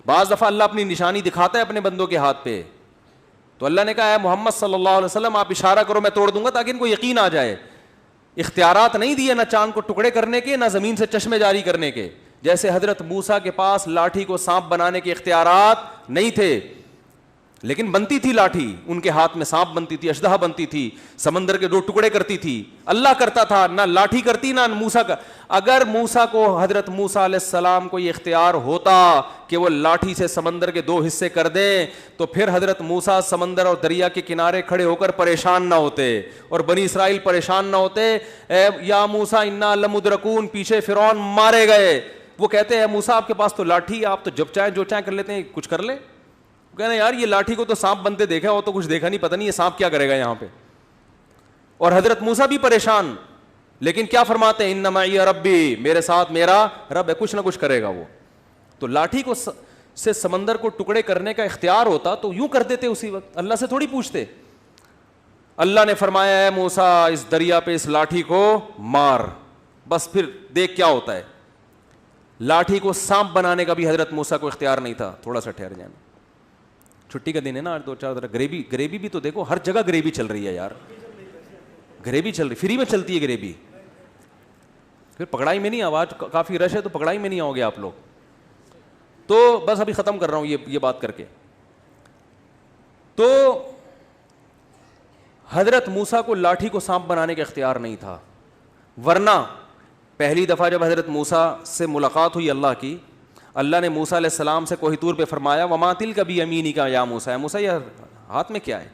بعض دفعہ اللہ اپنی نشانی دکھاتا ہے اپنے بندوں کے ہاتھ پہ. تو اللہ نے کہا ہے محمد صلی اللہ علیہ وسلم آپ اشارہ کرو میں توڑ دوں گا تاکہ ان کو یقین آ جائے. اختیارات نہیں دیے نہ چاند کو ٹکڑے کرنے کے، نہ زمین سے چشمے جاری کرنے کے. جیسے حضرت موسیٰ کے پاس لاٹھی کو سانپ بنانے کے اختیارات نہیں تھے. لیکن بنتی تھی لاٹھی ان کے ہاتھ میں، سانپ بنتی تھی، اشدہا بنتی تھی، سمندر کے 2 ٹکڑے کرتی تھی. اللہ کرتا تھا، نہ لاٹھی کرتی نہ موسیٰ کا. اگر موسیٰ کو، حضرت موسیٰ علیہ السلام کو یہ اختیار ہوتا کہ وہ لاٹھی سے سمندر کے 2 حصے کر دیں تو پھر حضرت موسیٰ سمندر اور دریا کے کنارے کھڑے ہو کر پریشان نہ ہوتے اور بنی اسرائیل پریشان نہ ہوتے. یا موسیٰ انا لمدرکون، پیچھے فرعون مارے گئے. وہ کہتے ہیں موسیٰ آپ کے پاس تو لاٹھی، آپ تو جب چاہیں جو چاہیں کر لیتے ہیں، کچھ کر لے. کہنا یار یہ لاٹھی کو تو سانپ بنتے دیکھا، وہ تو کچھ دیکھا نہیں، پتہ نہیں یہ سانپ کیا کرے گا یہاں پہ. اور حضرت موسیٰ بھی پریشان، لیکن کیا فرماتے ہیں، ان معی ربی، میرے ساتھ میرا رب ہے، کچھ نہ کچھ کرے گا وہ. تو لاٹھی کو سے سمندر کو ٹکڑے کرنے کا اختیار ہوتا تو یوں کر دیتے اسی وقت، اللہ سے تھوڑی پوچھتے. اللہ نے فرمایا اے موسیٰ اس دریا پہ اس لاٹھی کو مار، بس پھر دیکھ کیا ہوتا ہے. لاٹھی کو سانپ بنانے کا بھی حضرت موسیٰ کو اختیار نہیں تھا. تھوڑا سا ٹھہر جانا، چھٹی کا دن ہے نا، 2-4 ذرا گریوی بھی تو دیکھو، ہر جگہ گریوی چل رہی ہے یار، گریوی چل رہی، فری میں چلتی ہے گریوی. پھر پکڑائی میں نہیں، آواز کافی رش ہے تو پکڑائی میں نہیں آؤ گے آپ لوگ. تو بس ابھی ختم کر رہا ہوں یہ بات کر کے. تو حضرت موسیٰ کو لاٹھی کو سانپ بنانے کا اختیار نہیں تھا، ورنہ پہلی دفعہ جب حضرت موسیٰ سے ملاقات ہوئی اللہ کی، اللہ نے موسیٰ علیہ السلام سے کوہ طور پہ فرمایا وما تلک بیمینک یا موسیٰ، موسیٰ یہ ہاتھ میں کیا ہے؟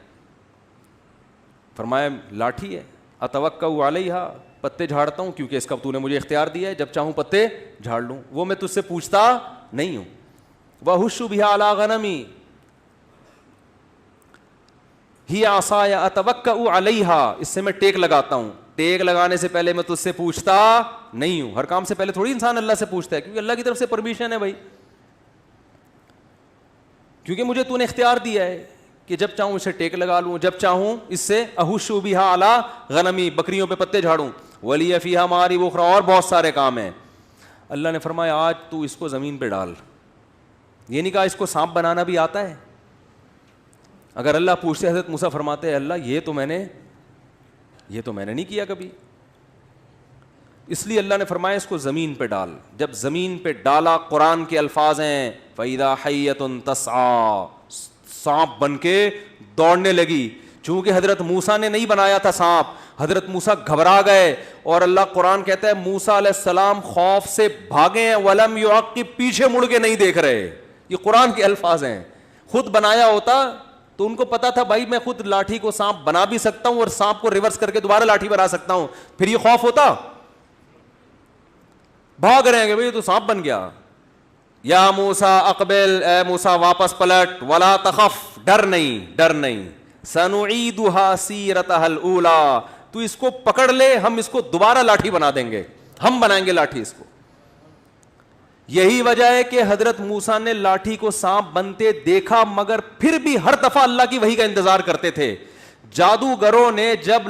فرمایا لاٹھی ہے. اتوکأ علیہا، پتے جھاڑتا ہوں کیونکہ اس کا تو نے مجھے اختیار دیا ہے، جب چاہوں پتے جھاڑ لوں، وہ میں تجھ سے پوچھتا نہیں ہوں. وأہش بہا علی غنمی ہی عصای اتوکأ علیہا، اس سے میں ٹیک لگاتا ہوں. ٹیک لگانے سے پہلے میں تجھ سے پوچھتا نہیں ہوں. ہر کام سے پہلے تھوڑی انسان اللہ سے پوچھتا ہے، کیونکہ اللہ کی طرف سے پرمیشن ہے بھائی، کیونکہ مجھے تو نے اختیار دیا ہے کہ جب چاہوں اسے ٹیک لگا لوں، جب چاہوں اس سے اہش بہا علی غنمی، بکریوں پہ پتے جھاڑوں. ولی فیہا مآرب اخری، اور بہت سارے کام ہیں. اللہ نے فرمایا آج تو اس کو زمین پہ ڈال. یہ نہیں کہا اس کو سانپ بنانا بھی آتا ہے. اگر اللہ پوچھتے، حضرت موسیٰ فرماتے ہیں اللہ یہ تو میں نے نہیں کیا کبھی. اس لیے اللہ نے فرمایا اس کو زمین پہ ڈال. جب زمین پہ ڈالا، قرآن کے الفاظ ہیں فَإِذَا حَيَّةٌ تَسْعَىٰ، سانپ بن کے دوڑنے لگی. چونکہ حضرت موسیٰ نے نہیں بنایا تھا سانپ، حضرت موسیٰ گھبرا گئے. اور اللہ قرآن کہتا ہے موسیٰ علیہ السلام خوف سے بھاگے ہیں، وَلَمْ يُعَقِّبْ، پیچھے مڑ کے نہیں دیکھ رہے. یہ قرآن کے الفاظ ہیں. خود بنایا ہوتا تو ان کو پتا تھا بھائی میں خود لاٹھی کو سانپ بنا بھی سکتا ہوں اور سانپ کو ریورس کر کے دوبارہ لاٹھی بنا سکتا ہوں، پھر یہ خوف ہوتا. بھاگ رہے ہیں کہ بھائی تو سانپ بن گیا. یا موسیٰ اقبل، اے موسیٰ واپس پلٹ، ولا تخف، ڈر نہیں. سنعیدها سیرتها الاولی، تو اس کو پکڑ لے، ہم اس کو دوبارہ لاٹھی بنا دیں گے، ہم بنائیں گے لاٹھی اس کو. یہی وجہ ہے کہ حضرت موسیٰ نے لاٹھی کو سانپ بنتے دیکھا، مگر پھر بھی ہر دفعہ اللہ کی وحی کا انتظار کرتے تھے. جادوگروں نے جب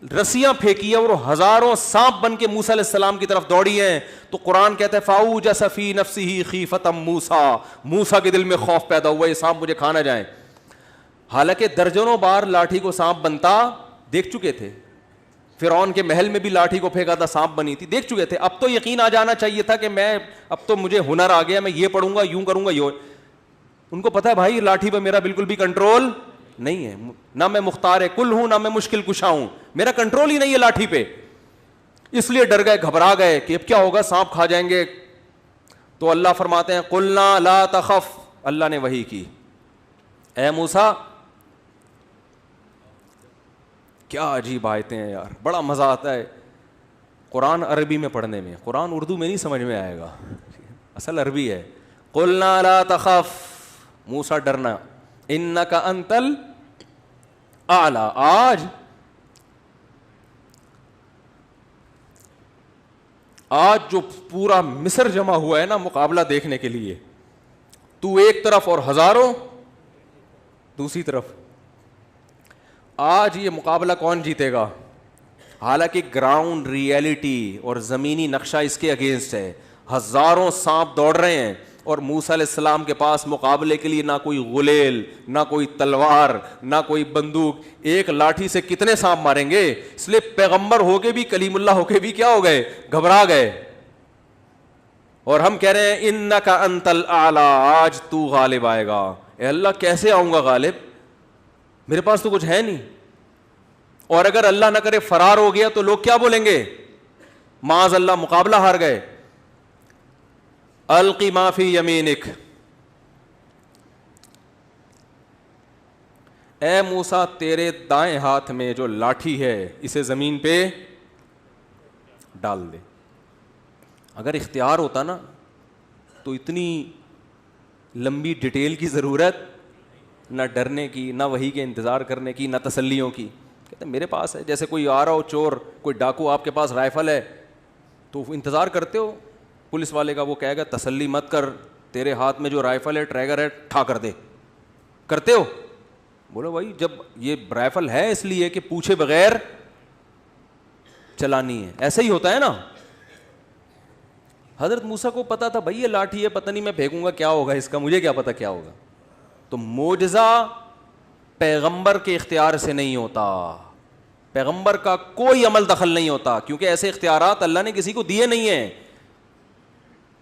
رسیاں پھینکی اور ہزاروں سانپ بن کے موسیٰ علیہ السلام کی طرف دوڑی ہیں تو قرآن کہتا ہے فَأَوْجَسَ فِي نَفْسِهِ خِیفَةً موسیٰ، موسیٰ کے دل میں خوف پیدا ہوا یہ سانپ مجھے کھا نہ جائیں. حالانکہ درجنوں بار لاٹھی کو سانپ بنتا دیکھ چکے تھے. فرعون کے محل میں بھی لاٹھی کو پھینکا تھا سانپ بنی تھی، دیکھ چکے تھے. اب تو یقین آ جانا چاہیے تھا کہ میں اب تو مجھے ہنر آ گیا، میں یہ پڑھوں گا، یوں کروں گا. ان کو پتا ہے بھائی لاٹھی پہ میرا بالکل بھی کنٹرول نہیں ہے، نہ میں مختار کل ہوں نہ میں مشکل کشا ہوں، میرا کنٹرول ہی نہیں ہے لاٹھی پہ. اس لیے ڈر گئے، گھبرا گئے کہ اب کیا ہوگا، سانپ کھا جائیں گے. تو اللہ فرماتے ہیں قلنا لا تخف، اللہ نے وحی کی اے موسیٰ. کیا عجیب آیتیں ہیں یار، بڑا مزہ آتا ہے قرآن عربی میں پڑھنے میں. قرآن اردو میں نہیں سمجھ میں آئے گا، اصل عربی ہے. قلنا لا تخف، موسیٰ ڈرنا، انک انت الاعلی. آج جو پورا مصر جمع ہوا ہے نا مقابلہ دیکھنے کے لیے، تو ایک طرف اور ہزاروں دوسری طرف. آج یہ مقابلہ کون جیتے گا؟ حالانکہ گراؤنڈ ریئلٹی اور زمینی نقشہ اس کے اگینسٹ ہے. ہزاروں سانپ دوڑ رہے ہیں اور موسیٰ علیہ السلام کے پاس مقابلے کے لیے نہ کوئی غلیل، نہ کوئی تلوار، نہ کوئی بندوق. ایک لاٹھی سے کتنے سانپ ماریں گے؟ اس لیے پیغمبر ہو کے بھی، کلیم اللہ ہو کے بھی کیا ہو گئے؟ گھبرا گئے. اور ہم کہہ رہے ہیں انک انت الاعلی، آج تو غالب آئے گا. اے اللہ کیسے آؤں گا غالب, میرے پاس تو کچھ ہے نہیں. اور اگر اللہ نہ کرے فرار ہو گیا تو لوگ کیا بولیں گے, معاذ اللہ مقابلہ ہار گئے. القی ما فی یمینک, اے موسیٰ تیرے دائیں ہاتھ میں جو لاٹھی ہے اسے زمین پہ ڈال دے. اگر اختیار ہوتا نا تو اتنی لمبی ڈیٹیل کی ضرورت نہ ڈرنے کی, نہ وحی کے انتظار کرنے کی, نہ تسلیوں کی. کہتے ہیں میرے پاس ہے. جیسے کوئی آ رہا ہو چور, کوئی ڈاکو, آپ کے پاس رائفل ہے تو انتظار کرتے ہو پولیس والے کا, وہ کہے گا تسلی مت کر, تیرے ہاتھ میں جو رائفل ہے ٹریگر ہے ٹھا کر دے. کرتے ہو؟ بولو بھائی جب یہ رائفل ہے اس لیے کہ پوچھے بغیر چلانی ہے. ایسا ہی ہوتا ہے نا. حضرت موسیٰ کو پتا تھا بھائی یہ لاٹھی ہے, پتہ نہیں میں پھینکوں گا کیا ہوگا اس کا, مجھے کیا پتا کیا ہوگا. تو معجزہ پیغمبر کے اختیار سے نہیں ہوتا, پیغمبر کا کوئی عمل دخل نہیں ہوتا, کیونکہ ایسے اختیارات اللہ نے کسی کو دیے نہیں ہیں.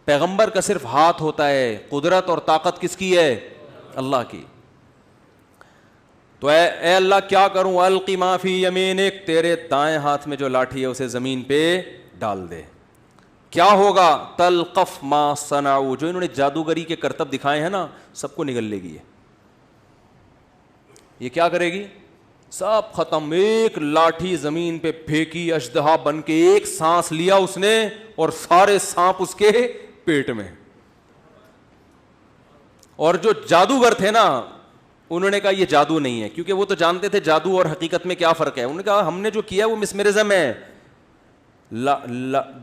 پیغمبر کا صرف ہاتھ ہوتا ہے, قدرت اور طاقت کس کی ہے؟ اللہ کی. تو اے اللہ کیا کروں, القی ما فی یمینک, تیرے دائیں ہاتھ میں جو لاٹھی ہے اسے زمین پہ ڈال دے. کیا ہوگا؟ تلقف ما صنعوا, جو انہوں نے جادوگری کے کرتب دکھائے ہیں نا سب کو نگل لے گی. یہ کیا کرے گی؟ سب ختم. ایک لاٹھی زمین پہ پھینکی, اژدہا بن کے ایک سانس لیا اس نے اور سارے سانپ اس کے پیٹ میں. اور جو جادوگر تھے نا انہوں نے کہا یہ جادو نہیں ہے, کیونکہ وہ تو جانتے تھے جادو اور حقیقت میں کیا فرق ہے. انہوں نے کہا ہم نے جو کیا وہ مسمرزم ہے.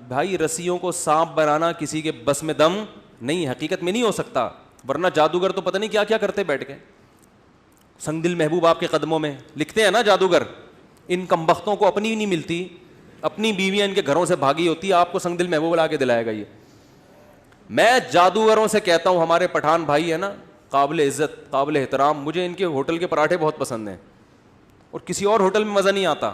بھائی رسیوں کو سانپ بنانا کسی کے بس میں دم نہیں, حقیقت میں نہیں ہو سکتا, ورنہ جادوگر تو پتہ نہیں کیا کیا کرتے بیٹھ کے. سنگ دل محبوب آپ کے قدموں میں لکھتے ہیں نا جادوگر. ان کمبختوں کو اپنی نہیں ملتی, اپنی بیویاں ان کے گھروں سے بھاگی ہوتی ہے, آپ کو سنگ دل محبوب لا کے دلائے گا. یہ میں جادوگروں سے کہتا ہوں, ہمارے پٹھان بھائی ہے نا, قابل عزت قابل احترام, مجھے ان کے ہوٹل کے پراٹھے بہت پسند ہیں اور کسی اور ہوٹل میں مزہ نہیں آتا.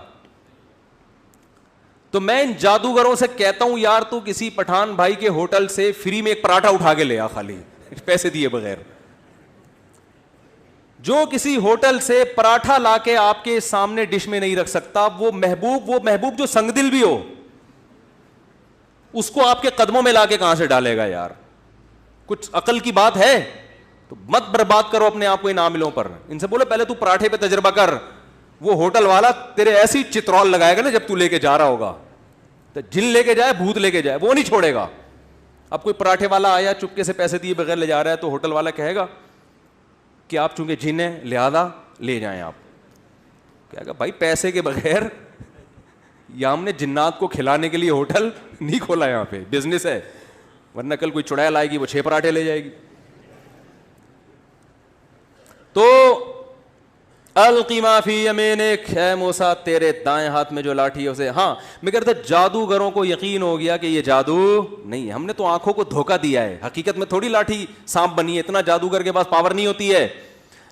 تو میں ان جادوگروں سے کہتا ہوں یار تو کسی پٹھان بھائی کے ہوٹل سے فری میں ایک پراٹھا اٹھا کے لے آ, خالی پیسے دیے بغیر. جو کسی ہوٹل سے پراٹھا لا کے آپ کے سامنے ڈش میں نہیں رکھ سکتا, وہ محبوب جو سنگ دل بھی ہو اس کو آپ کے قدموں میں لا کے کہاں سے ڈالے گا یار؟ کچھ عقل کی بات ہے. تو مت برباد کرو اپنے آپ کو ان عاملوں پر. ان سے بولو پہلے تو پراٹھے پہ تجربہ کر. وہ ہوٹل والا تیرے ایسی چترول لگائے گا نا جب تو لے کے جا رہا ہوگا, تو جن لے کے جائے بھوت لے کے جائے وہ نہیں چھوڑے گا. اب کوئی پراٹھے والا آیا چپکے سے پیسے دیے بغیر لے جا رہا ہے تو ہوٹل والا کہے گا کہ آپ چونکہ جن ہیں لہذا لے جائیں. آپ کہے گا بھائی پیسے کے بغیر, یا ہم نے جنات کو کھلانے کے لیے ہوٹل نہیں کھولا, یہاں پہ بزنس ہے, ورنہ کل کوئی چڑیل آئے گی وہ 6 پراٹھے لے جائے گی. تو القی ما فی یمینک, اے موسیٰ تیرے دائیں ہاتھ میں جو لاٹھی ہے اسے. ہاں میں کہتا جادوگروں کو یقین ہو گیا کہ یہ جادو نہیں ہے, ہم نے تو آنکھوں کو دھوکہ دیا ہے, حقیقت میں تھوڑی لاٹھی سانپ بنی ہے, اتنا جادوگر کے پاس پاور نہیں ہوتی ہے.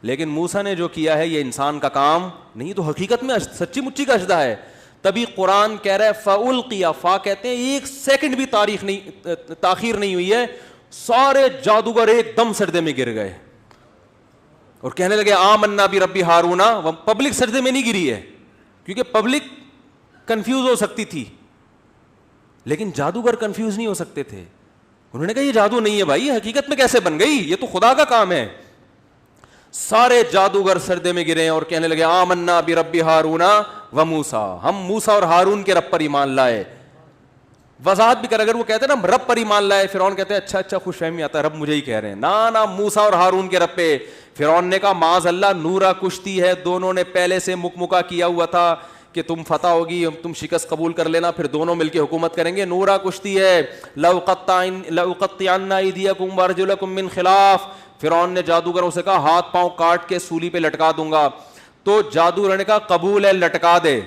لیکن موسیٰ نے جو کیا ہے یہ انسان کا کام نہیں, تو حقیقت میں سچی مچی کا اژدہا ہے. تبھی قرآن کہہ رہا ہے فَأُلْقِيَ, فا کہتے ہیں ایک سیکنڈ بھی تاخیر نہیں ہوئی ہے, سارے جادوگر ایک دم سجدے میں گر گئے اور کہنے لگے آمنا برب ہارون. پبلک سجدے میں نہیں گری ہے کیونکہ پبلک کنفیوز ہو سکتی تھی, لیکن جادوگر کنفیوز نہیں ہو سکتے تھے. انہوں نے کہا یہ جادو نہیں ہے بھائی, حقیقت میں کیسے بن گئی, یہ تو خدا کا کام ہے. سارے جادوگر سجدے میں گرے اور کہنے لگے آمنا برب ہارون و موسیٰ, ہم موسیٰ اور ہارون کے رب پر ایمان لائے. وضاحت بھی کر, اگر وہ کہتے ہیں نا رب پر ایمان لائے, فرعون کہتے ہیں اچھا خوش فہمی آتا ہے, رب مجھے ہی کہہ رہے ہیں. نا موسیٰ اور ہارون کے رب پہ. فرعون نے کہا معاذ اللہ, نورا کشتی ہے, دونوں نے پہلے سے مکمکا کیا ہوا تھا کہ تم فتح ہوگی, تم شکست قبول کر لینا, پھر دونوں مل کے حکومت کریں گے. نورا کشتی ہے. لأقطعن ایدیکم وارجلکم من خلاف, فرعون نے جادوگروں سے کہا ہاتھ پاؤں کاٹ کے سولی پہ لٹکا دوں گا. تو جادوگر نے کہا قبول ہے, لٹکا دے.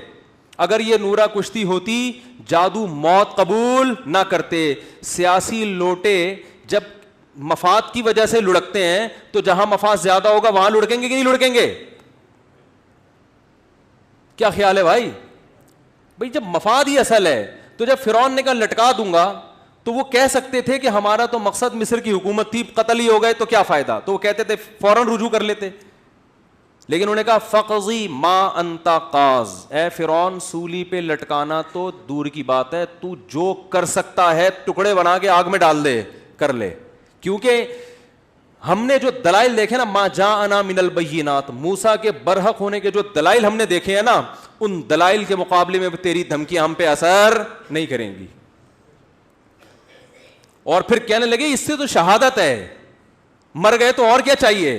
اگر یہ نورا کشتی ہوتی جادو موت قبول نہ کرتے. سیاسی لوٹے جب مفاد کی وجہ سے لڑکتے ہیں تو جہاں مفاد زیادہ ہوگا وہاں لڑکیں گے کہ نہیں لڑکیں گے؟ کیا خیال ہے بھائی؟ بھائی جب مفاد ہی اصل ہے تو جب فرعون نے کہا لٹکا دوں گا تو وہ کہہ سکتے تھے کہ ہمارا تو مقصد مصر کی حکومت تھی, قتل ہی ہو گئے تو کیا فائدہ, تو وہ کہتے تھے فوراً رجوع کر لیتے. لیکن انہوں نے کہا فقضی ما انت قاض, اے فرعون سولی پہ لٹکانا تو دور کی بات ہے, تو جو کر سکتا ہے ٹکڑے بنا کے آگ میں ڈال دے, کر لے. کیونکہ ہم نے جو دلائل دیکھے نا, ما جاءنا من البینات, موسیٰ کے برحق ہونے کے جو دلائل ہم نے دیکھے ہیں نا, ان دلائل کے مقابلے میں تیری دھمکیاں ہم پہ اثر نہیں کریں گی. اور پھر کہنے لگے اس سے تو شہادت ہے, مر گئے تو اور کیا چاہیے,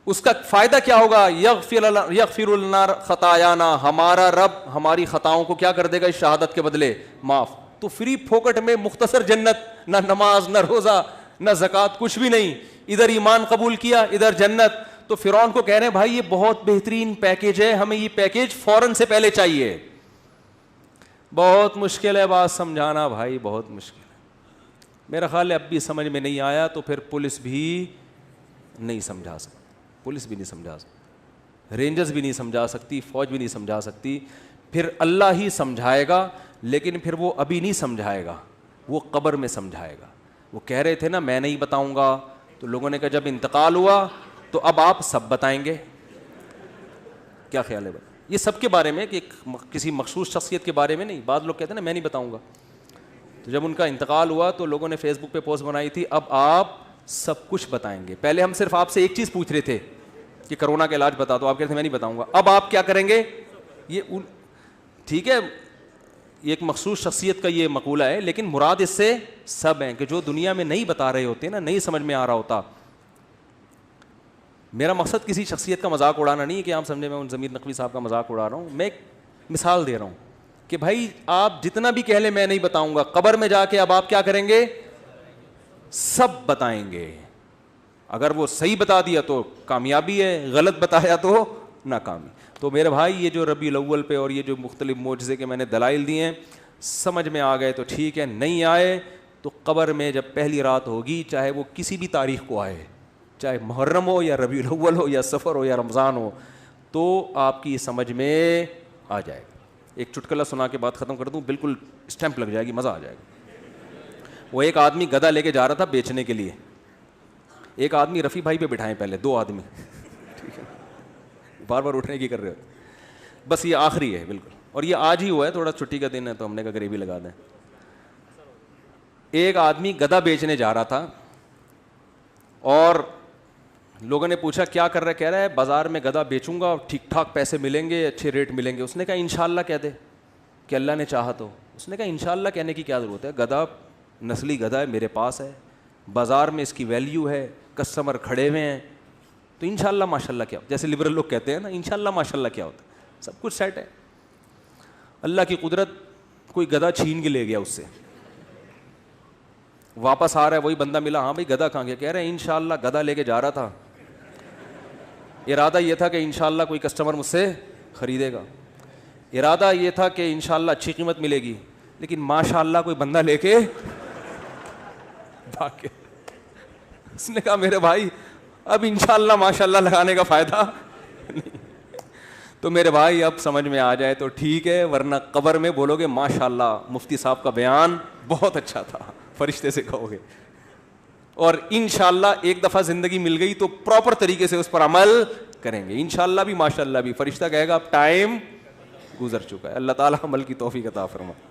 اس کا فائدہ کیا ہوگا, یغفر لنا خطایانا, ہمارا رب ہماری خطاؤں کو کیا کر دے گا اس شہادت کے بدلے, معاف. تو فری پھوکٹ میں مختصر جنت, نہ نماز نہ روزہ نہ زکوٰۃ, کچھ بھی نہیں, ادھر ایمان قبول کیا ادھر جنت. تو فرعون کو کہہ رہے ہیں بھائی یہ بہت بہترین پیکیج ہے, ہمیں یہ پیکیج فوراً سے پہلے چاہیے. بہت مشکل ہے بات سمجھانا بھائی, بہت مشکل ہے. میرا خیال ہے اب بھی سمجھ میں نہیں آیا تو پھر پولیس بھی نہیں سمجھا سکتی, پولیس بھی نہیں سمجھا سکتی, رینجرز بھی نہیں سمجھا سکتی, فوج بھی نہیں سمجھا سکتی. پھر اللہ ہی سمجھائے گا, لیکن پھر وہ ابھی نہیں سمجھائے گا, وہ قبر میں سمجھائے گا. وہ کہہ رہے تھے نا میں نہیں بتاؤں گا, تو لوگوں نے کہا جب انتقال ہوا تو اب آپ سب بتائیں گے. کیا خیال ہے بھائی, یہ سب کے بارے میں, کہ کسی مخصوص شخصیت کے بارے میں نہیں. بعض لوگ کہتے ہیں نا میں نہیں بتاؤں گا, تو جب ان کا انتقال ہوا تو لوگوں نے فیس بک پہ پوسٹ بنائی تھی اب آپ سب کچھ بتائیں گے. پہلے ہم صرف آپ سے ایک چیز پوچھ رہے تھے کہ کرونا کا علاج بتا دو, آپ کہتے ہیں میں نہیں بتاؤں گا. اب آپ کیا کریں گے, یہ ٹھیک ہے یہ ایک مخصوص شخصیت کا یہ مقولہ ہے, لیکن مراد اس سے سب ہیں کہ جو دنیا میں نہیں بتا رہے ہوتے نا, نہیں سمجھ میں آ رہا ہوتا. میرا مقصد کسی شخصیت کا مذاق اڑانا نہیں ہے کہ آپ سمجھے میں ان ضمیر نقوی صاحب کا مذاق اڑا رہا ہوں. میں ایک مثال دے رہا ہوں کہ بھائی آپ جتنا بھی کہہ لیں میں نہیں بتاؤں گا, قبر میں جا کے اب آپ کیا کریں گے, سب بتائیں گے. اگر وہ صحیح بتا دیا تو کامیابی ہے, غلط بتایا تو ناکامی. تو میرے بھائی یہ جو ربیع الاول پہ اور یہ جو مختلف معجزے کے میں نے دلائل دیے ہیں, سمجھ میں آ گئے تو ٹھیک ہے, نہیں آئے تو قبر میں جب پہلی رات ہوگی, چاہے وہ کسی بھی تاریخ کو آئے, چاہے محرم ہو یا ربیع الاول ہو یا سفر ہو یا رمضان ہو, تو آپ کی سمجھ میں آ جائے گا. ایک چٹکلا سنا کے بات ختم کر دوں, بالکل اسٹیمپ لگ جائے گی, مزہ آ جائے گا. وہ ایک آدمی گدھا لے کے جا رہا تھا بیچنے کے لیے. ایک آدمی رفیع بھائی پہ بٹھائیں, پہلے 2 آدمی, ٹھیک ہے, بار بار اٹھنے کی کر رہے ہو, بس یہ آخری ہے بالکل, اور یہ آج ہی ہوا ہے, تھوڑا چھٹی کا دن ہے تو ہم نے کہا گریوی لگا دیں. ایک آدمی گدھا بیچنے جا رہا تھا اور لوگوں نے پوچھا کیا کر رہا ہے, کہہ رہا ہے بازار میں گدھا بیچوں گا, ٹھیک ٹھاک پیسے ملیں گے, اچھے ریٹ ملیں گے. اس نے کہا انشاءاللہ کہہ دے کہ اللہ نے چاہا تو. اس نے کہا انشاءاللہ کہنے کی کیا ضرورت ہے, گدھا نسلی گدھا ہے, میرے پاس ہے, بازار میں اس کی ویلیو ہے, کسٹمر کھڑے ہوئے ہیں, تو انشاءاللہ ماشاءاللہ کیا, جیسے لبرل لوگ کہتے ہیں نا انشاءاللہ ماشاءاللہ کیا ہوتا ہے, سب کچھ سیٹ ہے. اللہ کی قدرت, کوئی گدھا چھین کے لے گیا اس سے, واپس آ رہا ہے وہی بندہ ملا, ہاں بھائی گدھا کہاں گیا, کہہ رہے ہیں انشاءاللہ گدھا لے کے جا رہا تھا, ارادہ یہ تھا کہ انشاءاللہ کوئی کسٹمر مجھ سے خریدے گا, ارادہ یہ تھا کہ انشاءاللہ اچھی قیمت ملے گی, لیکن ماشاءاللہ کوئی بندہ لے کے بھاگ گیا. اس نے کہا میرے بھائی اب انشاءاللہ ماشاءاللہ لگانے کا فائدہ نہیں. تو میرے بھائی اب سمجھ میں آ جائے تو ٹھیک ہے, ورنہ قبر میں بولو گے ماشاءاللہ مفتی صاحب کا بیان بہت اچھا تھا, فرشتے سے کہو گے. اور انشاءاللہ ایک دفعہ زندگی مل گئی تو پراپر طریقے سے اس پر عمل کریں گے, انشاءاللہ بھی ماشاءاللہ بھی. فرشتہ کہے گا اب ٹائم گزر چکا ہے. اللہ تعالیٰ عمل کی توفیق عطا فرمائے.